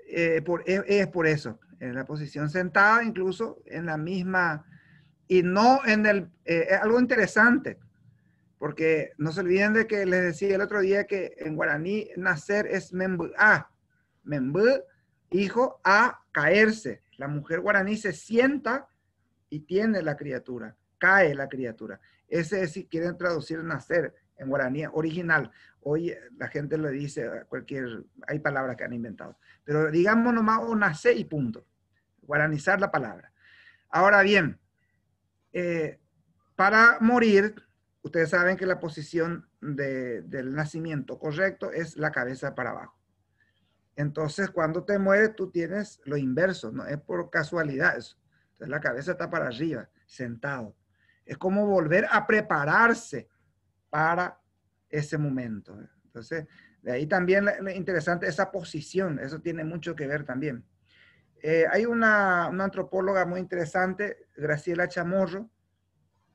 es por eso, en la posición sentada, incluso en la misma, y no en es algo interesante, porque no se olviden de que les decía el otro día que en guaraní nacer es membu, hijo, a caerse. La mujer guaraní se sienta y tiene la criatura, cae la criatura. Ese es si quieren traducir nacer en guaraní original. Hoy la gente le dice hay palabras que han inventado. Pero digamos nomás onacé y punto. Guaranizar la palabra. Ahora bien, para morir, ustedes saben que la posición del nacimiento correcto es la cabeza para abajo. Entonces, cuando te mueres, tú tienes lo inverso, no es por casualidad eso. Entonces, la cabeza está para arriba, sentado. Es como volver a prepararse para ese momento. Entonces, de ahí también lo interesante esa posición, eso tiene mucho que ver también. Hay una antropóloga muy interesante, Graciela Chamorro,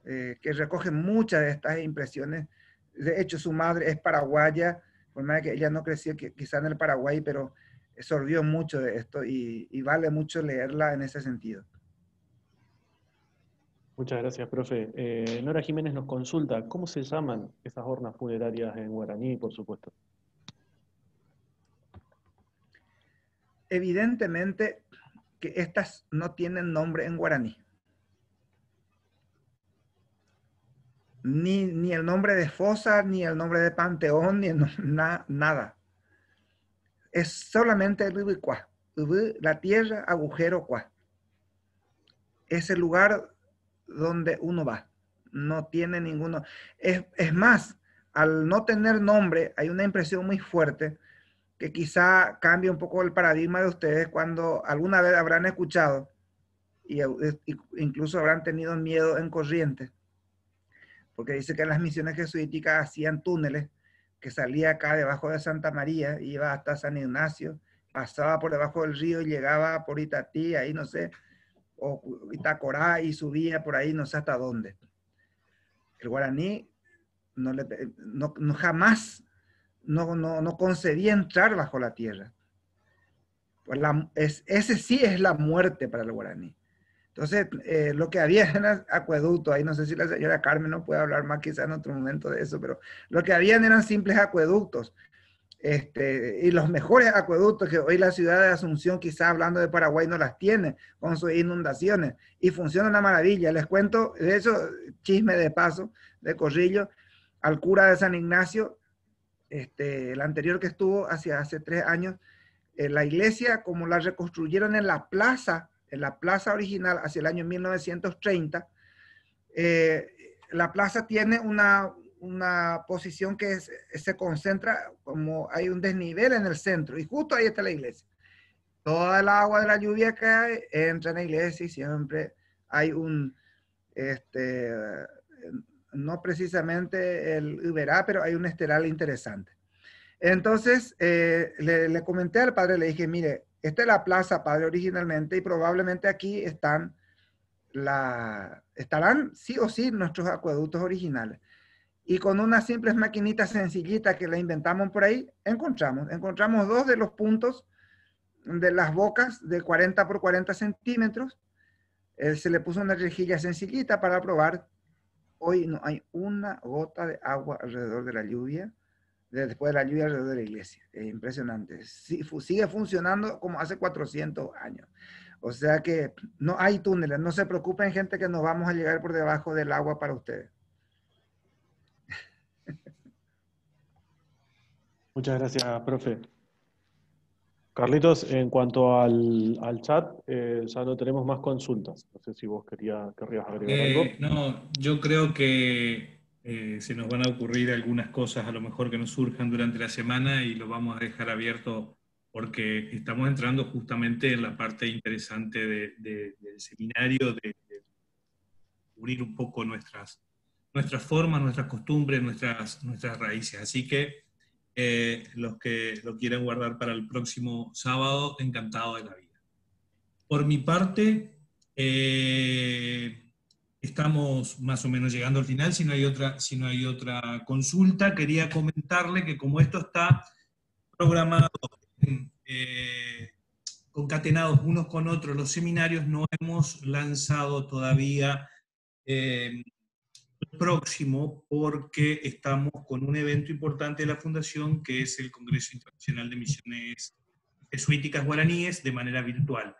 que recoge muchas de estas impresiones. De hecho, su madre es paraguaya, por más que ella no creció quizá en el Paraguay, pero absorbió mucho de esto y vale mucho leerla en ese sentido. Muchas gracias, profe. Nora Jiménez nos consulta, ¿cómo se llaman esas urnas funerarias en guaraní, por supuesto? Evidentemente que estas no tienen nombre en guaraní. Ni el nombre de fosa, ni el nombre de panteón, ni nada. Es solamente el Ubicuá. La tierra, agujero, cuá. Es el lugar donde uno va. No tiene ninguno. Es más, al no tener nombre, hay una impresión muy fuerte que quizá cambie un poco el paradigma de ustedes cuando alguna vez habrán escuchado y incluso habrán tenido miedo en Corrientes, porque dice que en las misiones jesuíticas hacían túneles que salía acá debajo de Santa María, iba hasta San Ignacio, pasaba por debajo del río y llegaba por Itatí, ahí no sé, o Itacorá, y subía por ahí no sé hasta dónde. El guaraní jamás no concebía entrar bajo la tierra. Pues ese sí es la muerte para el guaraní. Entonces, lo que había eran acueductos, ahí no sé si la señora Carmen no puede hablar más quizá en otro momento de eso, pero lo que habían eran simples acueductos. Y los mejores acueductos que hoy la ciudad de Asunción, quizá hablando de Paraguay, no las tiene con sus inundaciones y funcionan a maravilla. Les cuento, de eso, chisme de paso, de corrillo, al cura de San Ignacio, el anterior que estuvo hace 3 años, la iglesia, como la reconstruyeron en la plaza original hacia el año 1930, la plaza tiene una posición que se concentra, como hay un desnivel en el centro, y justo ahí está la iglesia. Toda el agua de la lluvia cae, entra en la iglesia y siempre hay no precisamente el Uberá, pero hay un esteral interesante. Entonces, le comenté al padre, le dije, mire, esta es la plaza, padre, originalmente, y probablemente aquí estarán sí o sí nuestros acueductos originales. Y con unas simples maquinitas sencillitas que la inventamos por ahí, encontramos 2 de los puntos de las bocas de 40 por 40 centímetros. Se le puso una rejilla sencillita para probar. Hoy no hay una gota de agua alrededor de la lluvia, después de la lluvia alrededor de la iglesia. Es impresionante. Sigue funcionando como hace 400 años. O sea que no hay túneles. No se preocupen, gente, que nos vamos a llegar por debajo del agua para ustedes. Muchas gracias, profe. Carlitos, en cuanto al chat, ya no tenemos más consultas. No sé si vos querrías agregar algo. No, yo creo que se nos van a ocurrir algunas cosas a lo mejor que nos surjan durante la semana y lo vamos a dejar abierto porque estamos entrando justamente en la parte interesante del seminario, de cubrir un poco nuestras formas, nuestras costumbres, nuestras raíces. Así que los que lo quieran guardar para el próximo sábado, encantado de la vida. Por mi parte, estamos más o menos llegando al final. Si no hay otra consulta, quería comentarle que como esto está programado, concatenados unos con otros los seminarios, no hemos lanzado todavía el próximo porque estamos con un evento importante de la Fundación que es el Congreso Internacional de Misiones Jesuíticas Guaraníes de manera virtual.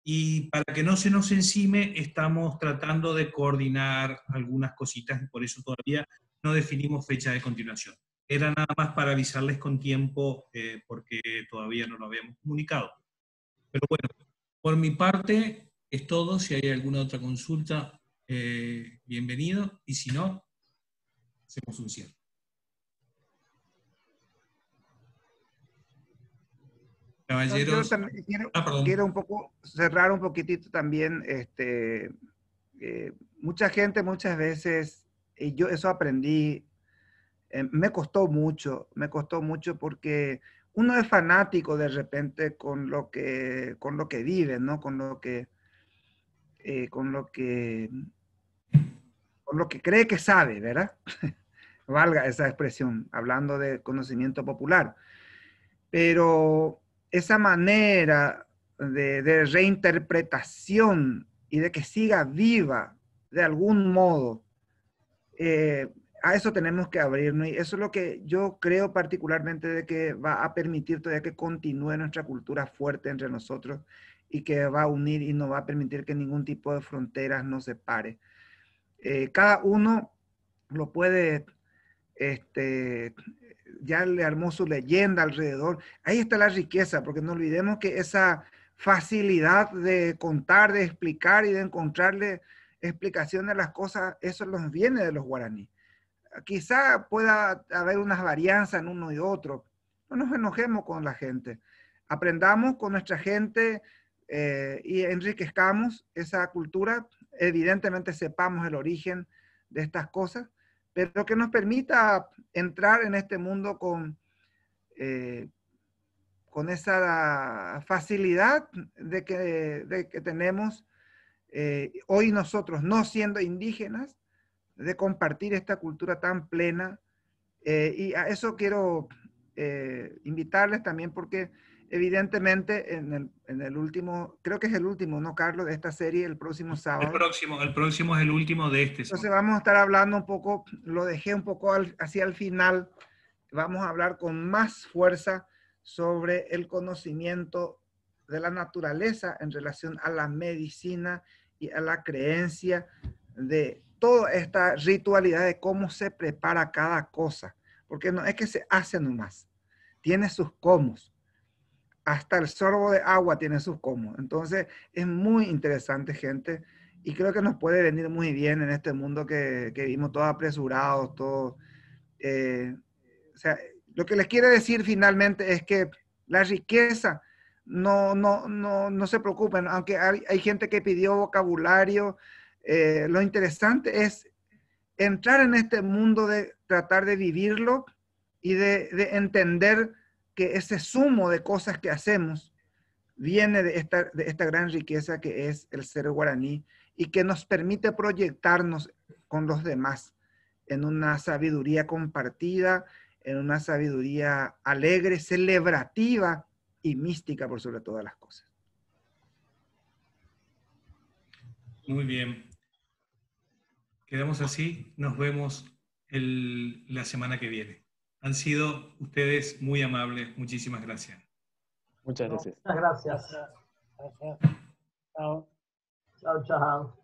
Y para que no se nos encime, estamos tratando de coordinar algunas cositas y por eso todavía no definimos fecha de continuación. Era nada más para avisarles con tiempo porque todavía no lo habíamos comunicado. Pero bueno, por mi parte es todo. Si hay alguna otra consulta, bienvenido. Y si no, hacemos un cierre. Caballeros. Quiero un poco cerrar un poquitito también. Mucha gente muchas veces, y yo eso aprendí, me costó mucho porque uno es fanático de repente con lo que vive, ¿no? Con lo que cree que sabe, ¿verdad? Valga esa expresión, hablando de conocimiento popular. Pero esa manera de reinterpretación y de que siga viva de algún modo, a eso tenemos que abrirnos, y eso es lo que yo creo particularmente de que va a permitir todavía que continúe nuestra cultura fuerte entre nosotros y que va a unir y no va a permitir que ningún tipo de fronteras nos separe. Cada uno lo puede, ya le armó su leyenda alrededor. Ahí está la riqueza, porque no olvidemos que esa facilidad de contar, de explicar y de encontrarle explicaciones a las cosas, eso nos viene de los guaraníes. Quizá pueda haber unas varianzas en uno y otro. No nos enojemos con la gente. Aprendamos con nuestra gente y enriquezcamos esa cultura. Evidentemente sepamos el origen de estas cosas, pero que nos permita entrar en este mundo con esa facilidad de que tenemos hoy nosotros, no siendo indígenas, de compartir esta cultura tan plena. Y a eso quiero invitarles también, porque evidentemente en el último, creo que es el último, ¿no, Carlos? De esta serie, el próximo sábado. El próximo es el último de este. Entonces vamos a estar hablando un poco, lo dejé un poco hacia el final, vamos a hablar con más fuerza sobre el conocimiento de la naturaleza en relación a la medicina y a la creencia de toda esta ritualidad de cómo se prepara cada cosa, porque no es que se hace nomás, tiene sus comos, hasta el sorbo de agua tiene sus comos. Entonces es muy interesante, gente, y creo que nos puede venir muy bien en este mundo que vivimos todos apresurados, todos. O sea, lo que les quiero decir finalmente es que la riqueza, no se preocupen, aunque hay gente que pidió vocabulario. Lo interesante es entrar en este mundo, de tratar de vivirlo y de entender que ese sumo de cosas que hacemos viene de esta gran riqueza que es el ser guaraní, y que nos permite proyectarnos con los demás en una sabiduría compartida, en una sabiduría alegre, celebrativa y mística por sobre todas las cosas. Muy bien. Quedamos así, nos vemos la semana que viene. Han sido ustedes muy amables, muchísimas gracias. Muchas gracias. Muchas gracias. Gracias. Chao. Chao, chao.